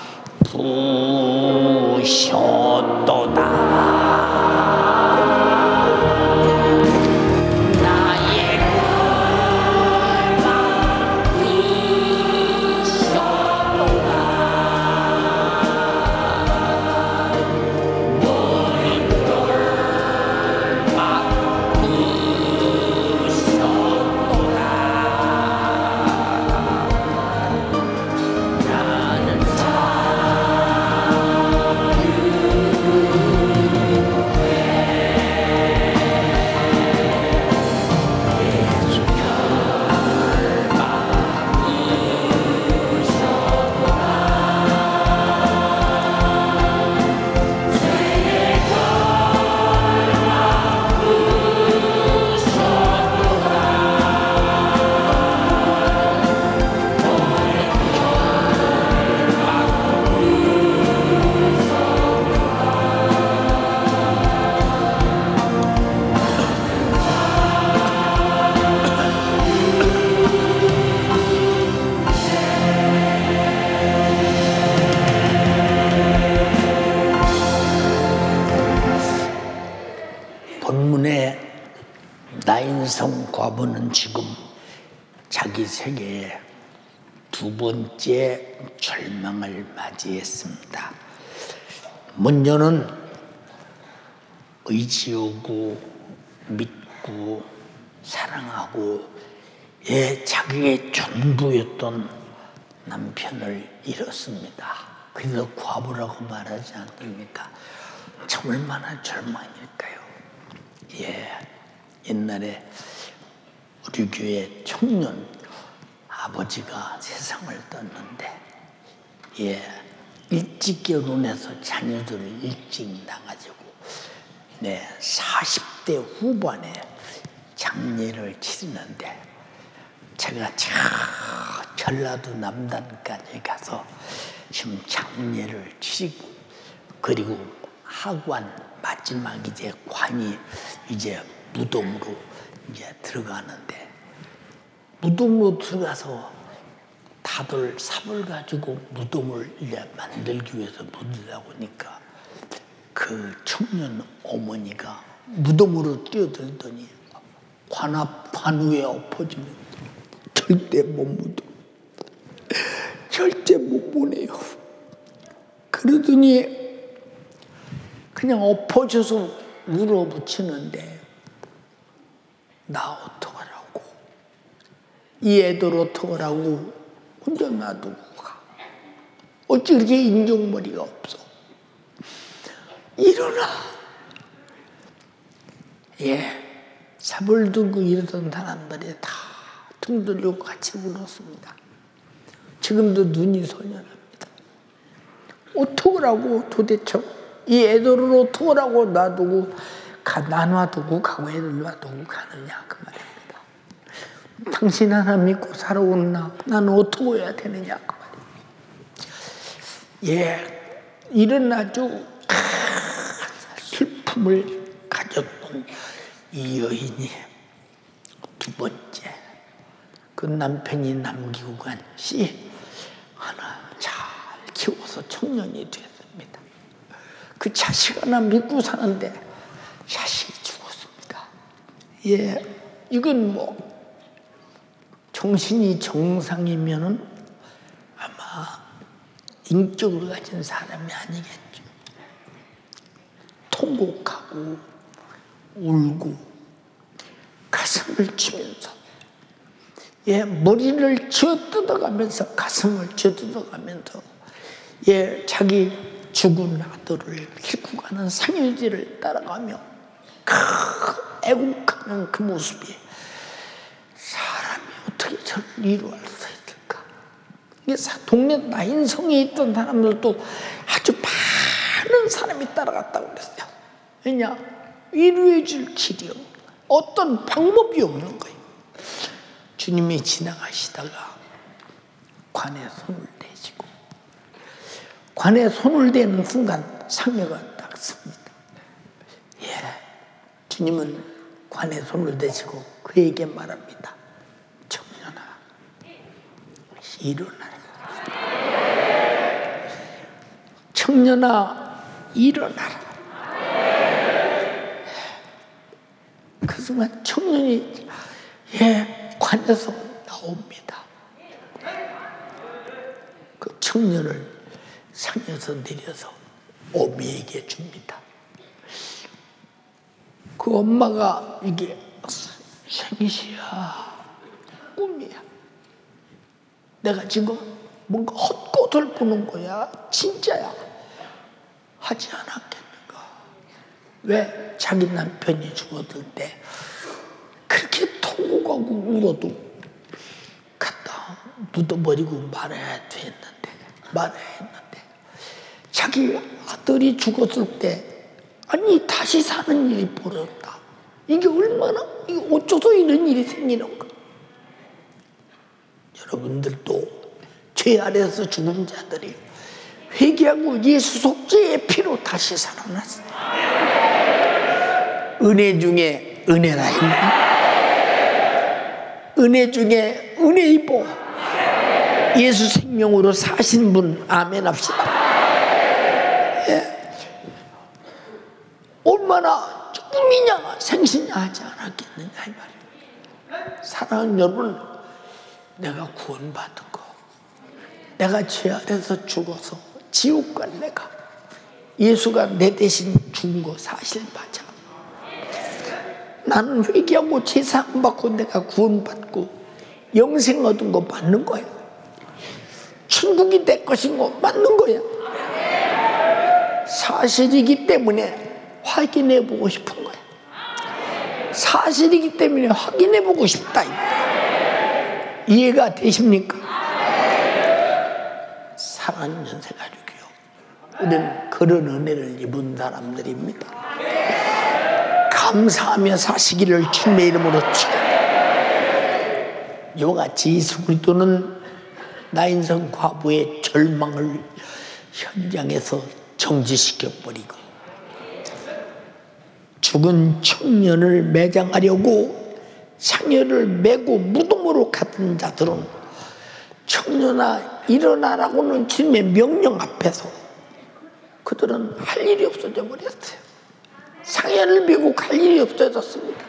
부셨도다. 나인성 과부는 지금 자기 세계에 두 번째 절망을 맞이했습니다. 먼저는 의지하고 믿고 사랑하고 자기의 전부였던 남편을 잃었습니다. 그래서 과부라고 말하지 않습니까? 참 얼마나 절망일까요? 옛날에 우리 교회 청년 아버지가 세상을 떴는데 일찍 결혼해서 자녀들을 일찍 낳아가지고 40대 후반에 장례를 치르는데 제가 전라도 남단까지 가서 지금 장례를 치르고 그리고 하관 마지막 관이 무덤으로 들어가는데 무덤으로 들어가서 다들 삽을 가지고 무덤을 만들기 위해서 묻으려고 하니까 그 청년 어머니가 무덤으로 뛰어들더니 관 위에 엎어지면 절대 못 묻어. 절대 못 보내요. 그러더니 그냥 엎어져서 울어붙이는데 나 어떡하라고, 이 애들 어떡하라고 혼자 놔두고 가. 어찌 그렇게 인정머리가 없어. 일어나. 삽을 들고 이러던 사람들이 다 등 들고 같이 울었습니다. 지금도 눈이 선연합니다. 어떡하라고 도대체 이 애들을 어떡하라고 놔두고 놔두고 가고 애들 놔두고 가느냐 그 말입니다. 당신 하나 믿고 살아오는 나는 어떻게 해야 되느냐 그 말입니다. 이런 아주 슬픔을 가졌던 이 여인이 두 번째 그 남편이 남기고 간 씨 하나 잘 키워서 청년이 됐습니다. 그 자식 하나 믿고 사는데 자식이 죽었습니다. 이건 정신이 정상이면은 아마 인격을 가진 사람이 아니겠죠. 통곡하고 울고 가슴을 치면서 머리를 쥐어뜯어가면서 가슴을 쥐어뜯어가면서 자기 죽은 아들을 싣고 가는 상일지를 따라가며 애국하는 그 모습이 사람이 어떻게 저를 이루할 수 있을까? 동네 나인성에 있던 사람들도 아주 많은 사람이 따라갔다고 그랬어요. 왜냐? 위로해 줄 길이 어떤 방법이 없는 거예요. 주님이 지나가시다가 관에 손을 대시고 관에 손을 대는 순간 상여가 딱 씁니다. 주님은 관에 손을 대시고 그에게 말합니다. 청년아, 일어나라. 청년아, 일어나라. 그 순간 청년이 관에서 나옵니다. 그 청년을 상에서 내려서 어미에게 줍니다. 그 엄마가 이게 생시야, 꿈이야. 내가 지금 뭔가 헛것을 보는 거야. 진짜야. 하지 않았겠는가. 왜? 자기 남편이 죽었을 때 그렇게 통곡하고 울어도 갖다 묻어버리고 말아야 했는데 자기 아들이 죽었을 때 아니 다시 사는 일이 벌어졌다. 이게 얼마나 어쩌서 이런 일이 생기는가. 여러분들도 죄 아래서 죽은 자들이 회개하고 예수 속죄의 피로 다시 살아났어요. 은혜 중에 은혜라 했나? 은혜 중에 은혜 입어 예수 생명으로 사신 분 아멘 합시다. 얼마나 꿈이냐 생시냐 하지 않았겠느냐 이 말이에요. 사랑하는 여러분, 내가 구원받은 거, 내가 죄 아래서 죽어서 지옥 갈 내가 예수가 내 대신 죽은 거 사실 맞아. 나는 회개하고 제사 안 받고 내가 구원받고 영생 얻은 거 맞는 거야. 천국이 내 것인 거 맞는 거야. 사실이기 때문에 확인해 보고 싶은 거야. 사실이기 때문에 확인해 보고 싶다. 이해가 되십니까? 사랑하는 연세가족이요, 우리는 그런 은혜를 입은 사람들입니다. 감사하며 사시기를 주님의 이름으로 축원합니다. 이와 같이 예수 그리스도는 나인성 과부의 절망을 현장에서 정지시켜버리고 죽은 청년을 매장하려고 상여를 메고 무덤으로 갔던 자들은 청년아 일어나라고는 주님의 명령 앞에서 그들은 할 일이 없어져 버렸어요. 상여를 메고 갈 일이 없어졌습니다.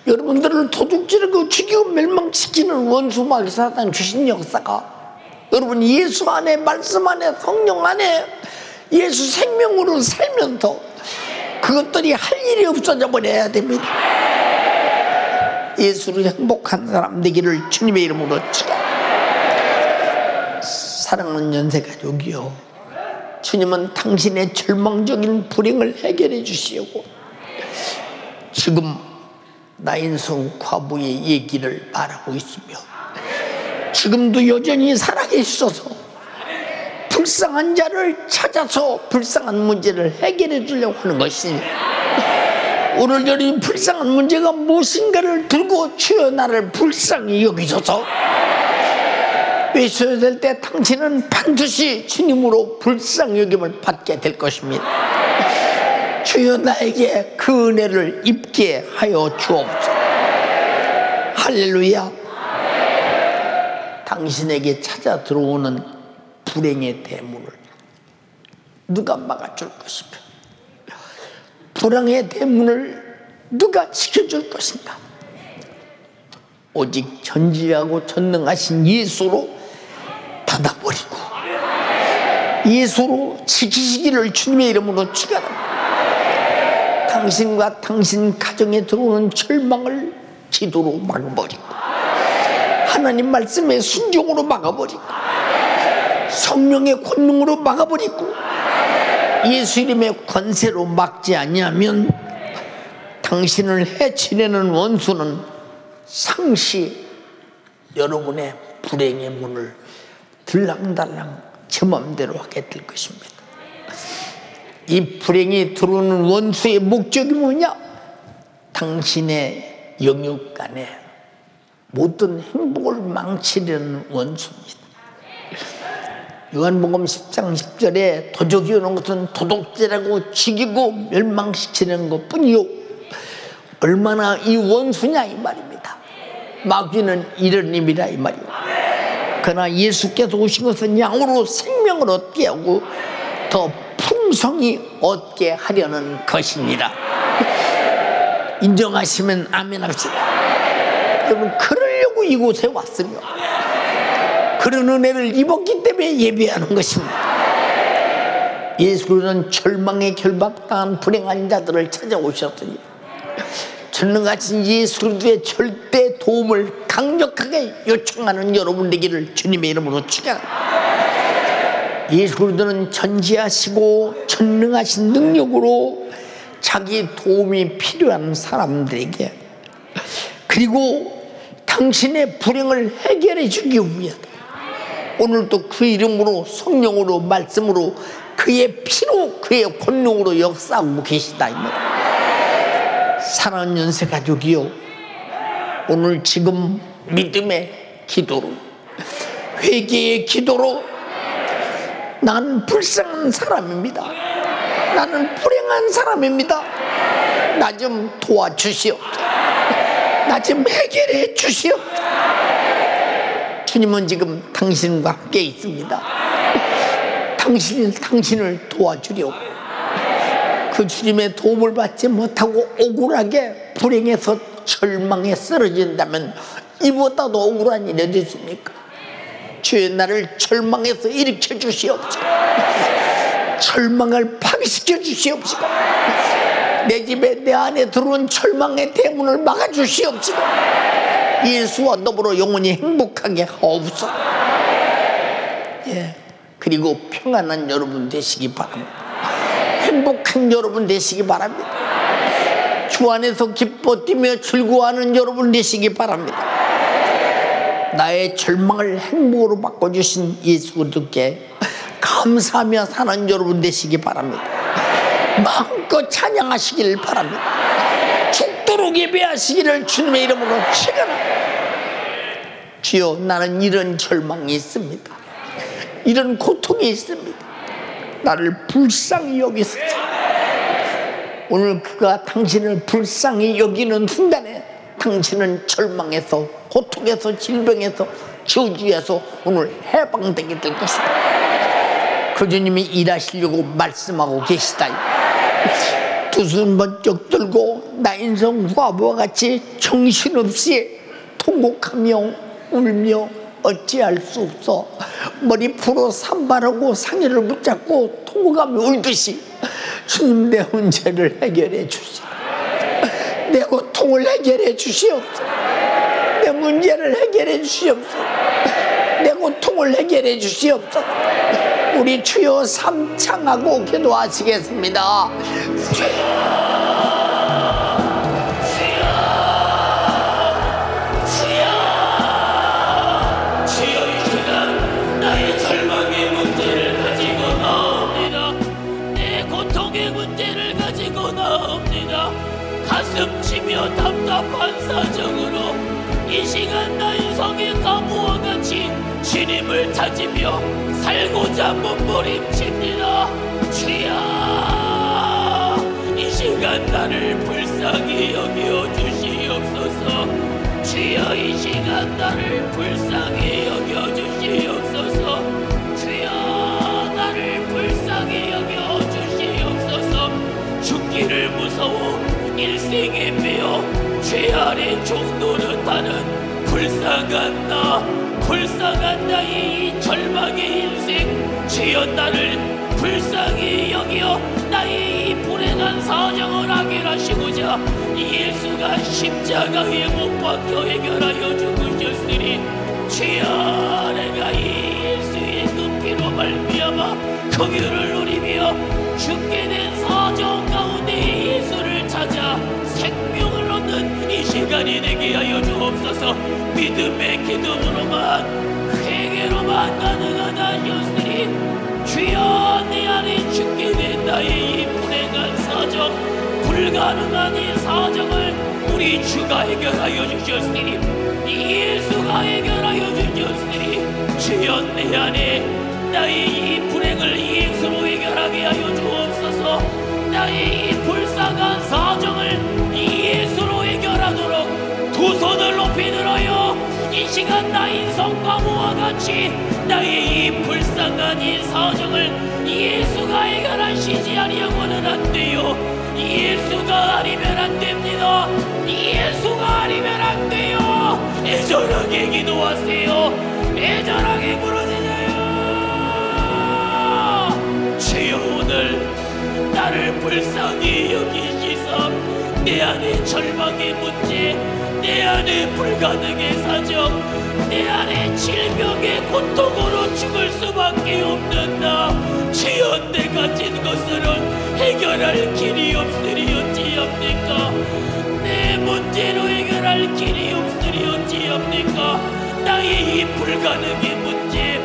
여러분들을 도둑질하고 죽이고 멸망시키는 원수 마귀 사단 주신 역사가 여러분 예수 안에, 말씀 안에, 성령 안에 예수 생명으로 살면서 그것들이 할 일이 없어져 버려야 됩니다. 예수로 행복한 사람 되기를 주님의 이름으로 축원합니다. 사랑하는 연세가족이요, 주님은 당신의 절망적인 불행을 해결해 주시려고 지금 나인성 과부의 얘기를 말하고 있으며 지금도 여전히 살아계셔서 불쌍한 자를 찾아서 불쌍한 문제를 해결해 주려고 하는 것이니 오늘 이 불쌍한 문제가 무엇인가를 들고 주여 나를 불쌍히 여기셔서 외쳐야 될 때 당신은 반드시 주님으로 불쌍히 여김을 받게 될 것입니다. 주여 나에게 그 은혜를 입게 하여 주옵소서. 할렐루야. 당신에게 찾아 들어오는 불행의 대문을 누가 막아줄 것인가? 불행의 대문을 누가 지켜줄 것인가? 오직 전지하고 전능하신 예수로 닫아버리고 예수로 지키시기를 주님의 이름으로 축원합니다. 당신과 당신 가정에 들어오는 절망을 기도로 막아버리고 하나님 말씀의 순종으로 막아버리고 성령의 권능으로 막아버리고 예수 이름의 권세로 막지 아니하면 당신을 해치려는 원수는 상시 여러분의 불행의 문을 들랑달랑 제 맘대로 하게 될 것입니다. 이 불행이 들어오는 원수의 목적이 뭐냐? 당신의 영육 간에 모든 행복을 망치려는 원수입니다. 요한복음 10장 10절에 도적이 오는 것은 도둑질하고 죽이고 멸망시키는 것뿐이요 얼마나 이 원수냐 이 말입니다. 마귀는 이런 의미라 이 말이요. 그러나 예수께서 오신 것은 양으로 생명을 얻게 하고 더 풍성히 얻게 하려는 것이니라. 인정하시면 아멘 합시다. 여러분 그러려고 이곳에 왔으며 그런 은혜를 입었기 때문에 예배하는 것입니다. 예수는 절망에 결박당한 불행한 자들을 찾아오셨으니 전능하신 예수 그리스도의 절대 도움을 강력하게 요청하는 여러분 되기를 주님의 이름으로 축원합니다. 예수 그리스도는 전지하시고 전능하신 능력으로 자기 도움이 필요한 사람들에게 그리고 당신의 불행을 해결해 주기 위해 오늘도 그 이름으로 성령으로 말씀으로 그의 피로 그의 권능으로 역사하고 계시다 이 말입니다. 사랑하는 연세가족이요, 오늘 지금 믿음의 기도로 회개의 기도로 나는 불쌍한 사람입니다. 나는 불행한 사람입니다. 나 좀 도와주시오. 나 좀 해결해 주시오. 주님은 지금 당신과 함께 있습니다. 당신을 도와주려고 그 주님의 도움을 받지 못하고 억울하게 불행해서 절망에 쓰러진다면 이보다도 억울한 일이 어디 있습니까? 주의 나를 절망에서 일으켜 주시옵소서. 절망을 파괴시켜 주시옵소서. 내 집에 내 안에 들어온 절망의 대문을 막아주시옵시고 예수와 더불어 영원히 행복하게 하옵소서. 예. 그리고 평안한 여러분 되시기 바랍니다. 행복한 여러분 되시기 바랍니다. 주 안에서 기뻐 뛰며 즐거워하는 여러분 되시기 바랍니다. 나의 절망을 행복으로 바꿔주신 예수 그리스도께 감사하며 사는 여러분 되시기 바랍니다. 마음껏 찬양하시길 바랍니다. 죽도록 예배하시기를 주님의 이름으로 축원합니다. 주여, 나는 이런 절망이 있습니다. 이런 고통이 있습니다. 나를 불쌍히 여기소서. 오늘 그가 당신을 불쌍히 여기는 순간에 당신은 절망에서, 고통에서, 질병에서, 저주에서 오늘 해방되게 될 것이다. 그 주님이 일하시려고 말씀하고 계시다. 두 손 번쩍 들고 나 인성 과부와 같이 정신없이 통곡하며 울며 어찌할 수 없어 머리 풀어 산발하고 상의를 붙잡고 통곡하며 울듯이 주님, 내 문제를 해결해 주시오. 내 고통을 해결해 주시옵소서. 내 문제를 해결해 주시옵소서. 내 고통을 해결해 주시옵소서. 우리 주여 삼창하고 기도하시겠습니다. 가슴치며 답답한 사정으로 이 시간 나 인성의 가무와 같이 주님을 찾으며 살고자 몸부림칩니다. 주여, 이 시간 나를 불쌍히 여겨 주시옵소서. 주여, 이 시간 나를 불쌍히 여겨 주시옵소서. 주여, 나를 불쌍히 여겨 주시옵소서. 죽기를 무서워 일생에 매여 죄 아래 종노릇하는 불쌍한 나의 이 절망의 인생, 주여, 나를 불쌍히 여겨 나의 이 불행한 사정을 해결하시고자 예수가 십자가에 못 박혀 해결하여 죽으셨으니, 주여, 내가 이 예수의 그 피로 말미암아 긍휼을 누리며 죽게 된 사정 가운데 예수를 찾아 생명을 얻는 이 시간이 되게 하여 주옵소서. 믿음의 기도로만, 회개로만 가능하다 하셨으니, 주여, 내 안에 죽게 된 나의 이 불행한 사정, 불가능한 이 사정을 우리 주가 해결하여 주셨으니, 예수가 해결하여 주셨으니, 주여, 내 안에 나의 이 불행을 예수로 해결하게 하여 주옵소서. 나의 이 불쌍한 사정을 예수로 해결하도록 두 손을 높이 들어요. 이 시간 나 인성과 무와 같이 나의 이 불쌍한 이 사정을 예수가 해결하시지 아니하고는 안 돼요. 예수가 아니면 안 됩니다. 예수가 아니면 안 돼요. 애절하게 기도하세요. 애절하게 부르짖어요. 주여, 오늘 나를 불쌍히 여기시사 내 안에 절망의 문제, 내 안에 불가능의 사정, 내 안에 질병의 고통으로 죽을 수밖에 없는 나, 주여, 내가 진 것으로는 해결할 길이 없으리 어찌합니까? 내 문제로 해결할 길이 없으리 어찌합니까? 나의 이 불가능의 문제,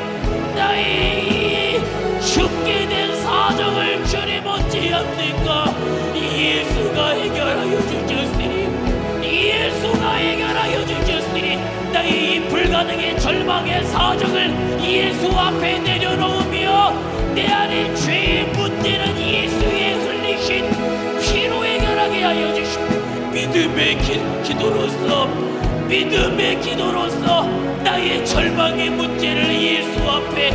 나의 이 죽게 된 사정을 주님 어찌합니까? 예수가 해결하여 주셨으니, 예수가 해결하여 주셨으니, 나의 이 불가능의 절망의 사정을 예수 앞에 내려놓으며 내 안에 죄의 문제는 예수의 흘리신 피로 해결하게 하여 주시고, 믿음의 기도로서 나의 절망의 문제를 예수 앞에,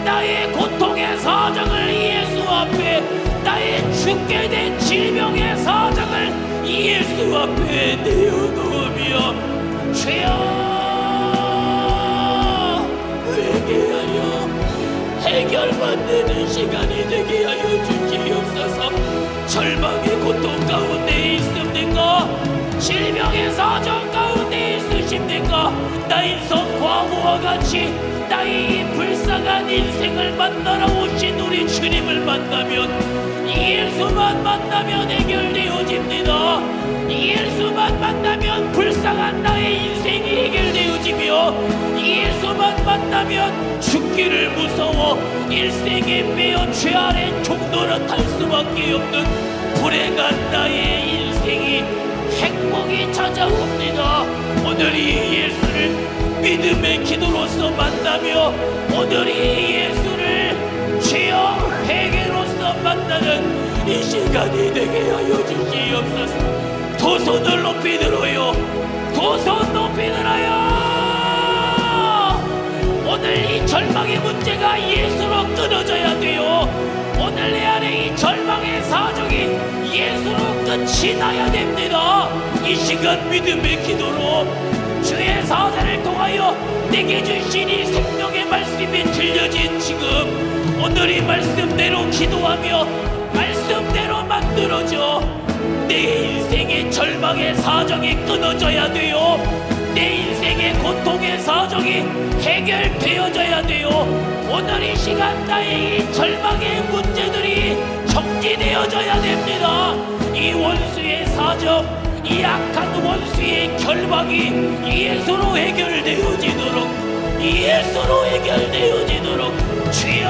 나의 고통의 사정을 예수 앞에, 나의 죽게 된 질병의 사정을 예수 앞에 내어놓으며, 주여, 회개하여 해결받는 시간이 되게 하여 주시옵소서. 절망의 고통 가운데 있습니까? 질병의 사정 가운데 있으십니까? 나의 인성 과부와 같이 나의 이 불쌍한 인생을 만나러 오신 우리 주님을 만나면, 예수만 만나면 해결되어집니다. 예수만 만나면 불쌍한 나의 인생이 해결되어지며, 예수만 만나면 죽기를 무서워 일생에 매어 죄 아래 종노릇할 수밖에 없는 불행한 나의 인생이 행복이 찾아옵니다. 오늘 이 예수를 믿음의 기도로서 만나며, 오늘 이 예수를 죄와 회개로서 만나는 이 시간이 되게 하여 주시옵소서. 두 손을 높이 들어요. 두 손 높이 들어요. 오늘 이 절망의 문제가 예수로 끊어져야 돼요. 오늘 내 안에 이 절망의 사정이 예수로 끝이 나야 됩니다. 이 시간 믿음의 기도로 주의 사자를 통하여 내게 주신 이 생명의 말씀이 들려진 지금, 오늘 이 말씀대로 기도하며 말씀대로 만들어져 내 인생의 절망의 사정이 끊어져야 돼요. 내 인생의 고통의 사정이 해결되어져야 돼요. 오늘 이 시간 나의 이 절망의 문제들이 정지되어져야 됩니다. 이 원수의 사정, 이 악한 원수의 결박이 예수로 해결되어지도록, 예수로 해결되어지도록 주여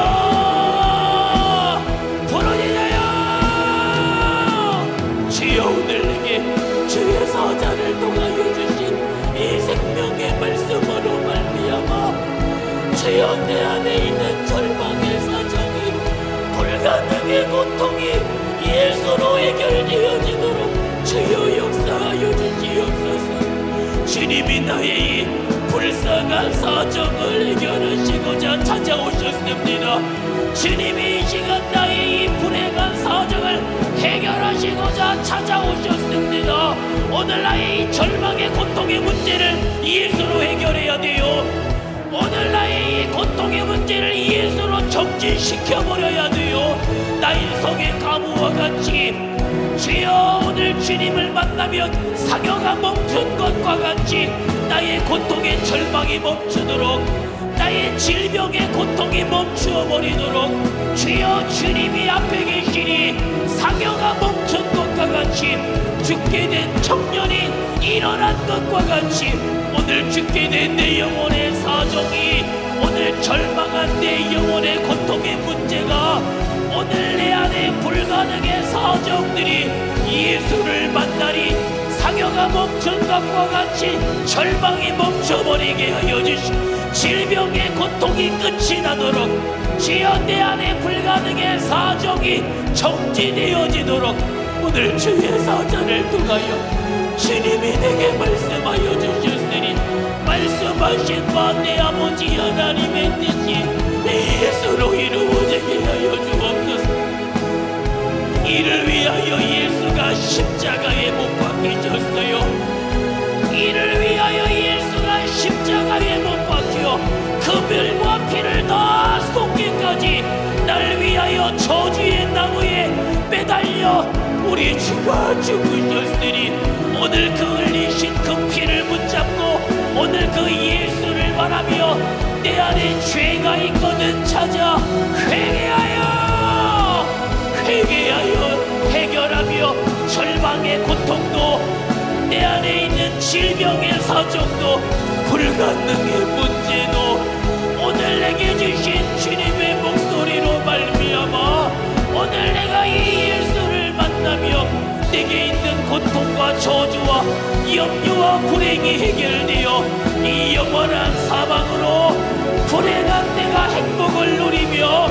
부르짖어요. 주여 오늘 내게 주의 사자를 통하여 주신 이 생명의 말씀으로 말미암아 주여 내 안에 있는 절망의 사정이, 불가능의 고통이 예수로 해결되어지도록 주여 역사하여 주시옵소서. 주님이 나의 이 불쌍한 사정을 해결하시고자 찾아오셨습니다. 주님이 이 시간 나의 이 불행한 사정을 해결하시고자 찾아오셨습니다. 오늘 나의 이 절망의 고통의 문제를 예수로 해결해야 돼요. 오늘 나의 이 고통의 문제를 예수로 정진시켜버려야 돼요. 나의 인성의 가부와 같이 주여 오늘 주님을 만나면 상여가 멈춘 것과 같이 나의 고통의 절망이 멈추도록, 나의 질병의 고통이 멈추어 버리도록 주여 주님이 앞에 계시니 상여가 멈춘 것과 같이, 죽게 된 청년이 일어난 것과 같이 오늘 죽게 된 내 영혼의 사정이, 오늘 절망한 내 영혼의 고통의 문제가, 오늘 내 안에 불가능의 사정들이 예수를 만나니 상여가 멈춘 것과 같이 절망이 멈춰버리게 하여 주시고, 질병의 고통이 끝이 나도록 주여 내 안에 불가능의 사정이 정지되어지도록 오늘 주의 사자를 통하여 주님이 내게 말씀하여 주셨으니, 말씀하신 바 내 아버지 하나님의 뜻이 예수로 이루어지게 하여 주옵소서. 이를 위하여 예수가 십자가에 못 박히셨어요. 이를 위하여 예수가 십자가에 못 박혀 금혈과 피를 다 쏟기까지 날 위하여 저주의 나무에 매달려 우리 주가 죽으셨으니, 오늘 그 흘리신 그 피를 붙잡고 오늘 그 예수를 바라며 내 안에 죄가 있거든 찾아 회개하여 해결하며 절망의 고통도, 내 안에 있는 질병의 사정도, 불가능의 문제도 오늘 내게 주신 주님의 목소리로 말미암아 오늘 내가 이 예수를 만나며 내게 있는 고통과 저주와 염려와 불행이 해결되어 이 영원한 사방으로 불행한 내가 행복을 누리며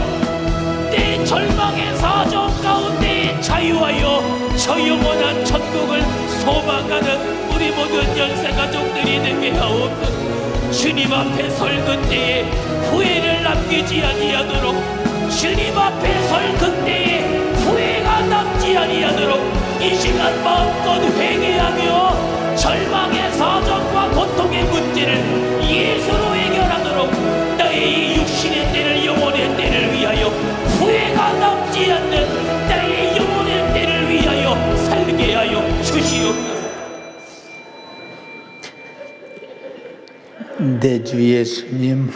내 절망의 사정 가운데 자유하여 저 영원한 천국을 소망하는 우리 모든 연세가족들이 되게 하옵소서. 주님 앞에 설 그때에 후회를 남기지 아니하도록, 주님 앞에 설 그때에 후회가 남지 아니하도록 이 시간 마음껏 회개하며 절망의 사정과 고통의 문제를 예수로 해결하도록 나의 이 육신의 때를, 영혼의 때를 내 주 예수님,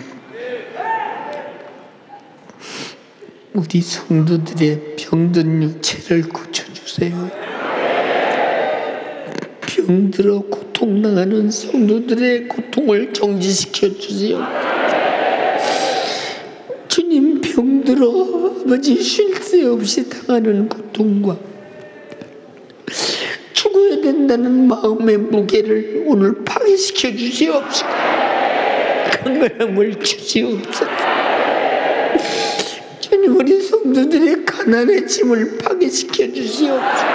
우리 성도들의 병든 육체를 고쳐주세요. 병들어 고통당하는 성도들의 고통을 정지시켜 주세요. 주님, 병들어 아버지 쉴 새 없이 당하는 고통과 죽어야 된다는 마음의 무게를 오늘 파괴시켜 주시옵소서. 강건함을 주시옵소서. 주님, 우리 성도들의 가난의 짐을 파괴시켜 주시옵소서.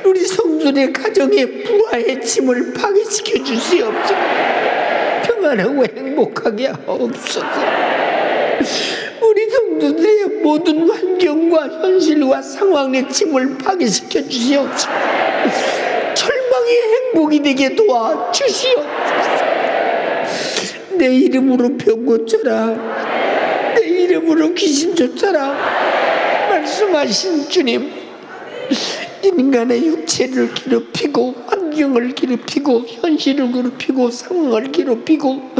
우리 성도들의 가정의 부하의 짐을 파괴시켜 주시옵소서. 평안하고 행복하게 하옵소서. 우리 성도들의 모든 환경과 현실과 상황의 짐을 파괴시켜 주시옵소서. 절망의 행복이 되게 도와 주시옵소서. 내 이름으로 병 고쳐라, 내 이름으로 귀신 쫓아라 말씀하신 주님, 인간의 육체를 괴롭히고 환경을 괴롭히고 현실을 괴롭히고 상황을 괴롭히고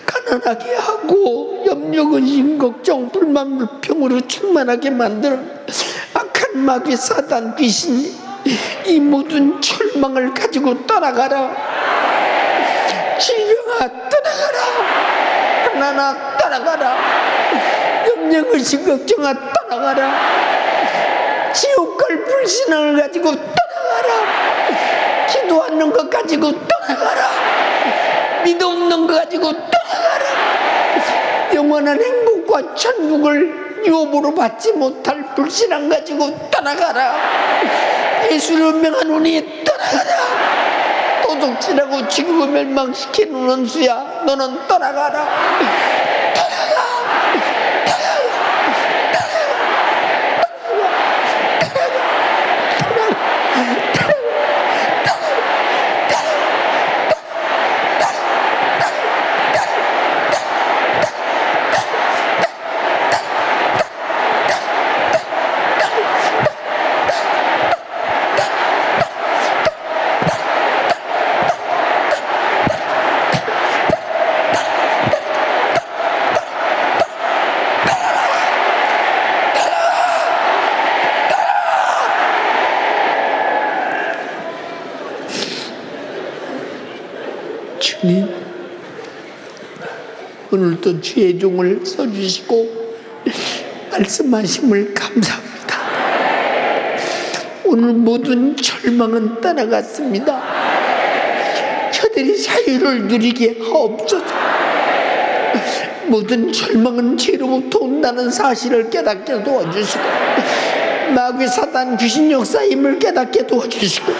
가난하게 하고 염려, 근심, 걱정, 불만, 불평으로 충만하게 만드는 악한 마귀, 사단, 귀신, 이 모든 절망을 가지고 떠나가라. 질병아 떠나가라. 가난아 떠나가라. 염려, 근심, 걱정아 떠나가라. 지옥 갈 불신앙을 가지고 떠나가라. 기도 않는 것 가지고 떠나가라. 믿음 없는 것 가지고 떠나가라. 영원한 행복과 천국을 유업으로 받지 못할 불신앙 가지고 떠나가라. 예수를 명하노니 떠나가라. 도둑질하고 지구를 멸망시키는 원수야, 너는 떠나가라. 주님, 오늘도 주의 종을 써주시고 말씀하심을 감사합니다. 오늘 모든 절망은 떠나갔습니다. 저들이 자유를 누리게 하옵소서. 모든 절망은 죄로부터 온다는 사실을 깨닫게 도와주시고, 마귀, 사단, 귀신 역사임을 깨닫게 도와주시고,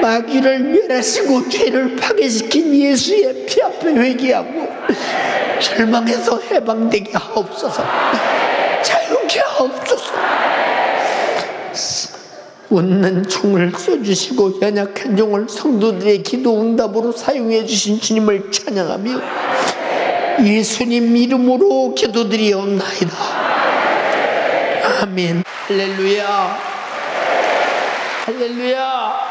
마귀를 멸하시고 죄를 파괴시킨 예수의 피 앞에 회개하고 절망에서 해방되게 하옵소서. 자유케 하옵소서. 웃는 종을 써주시고 연약한 종을 성도들의 기도 응답으로 사용해 주신 주님을 찬양하며 예수님 이름으로 기도드리옵나이다. 아멘. 할렐루야, 할렐루야.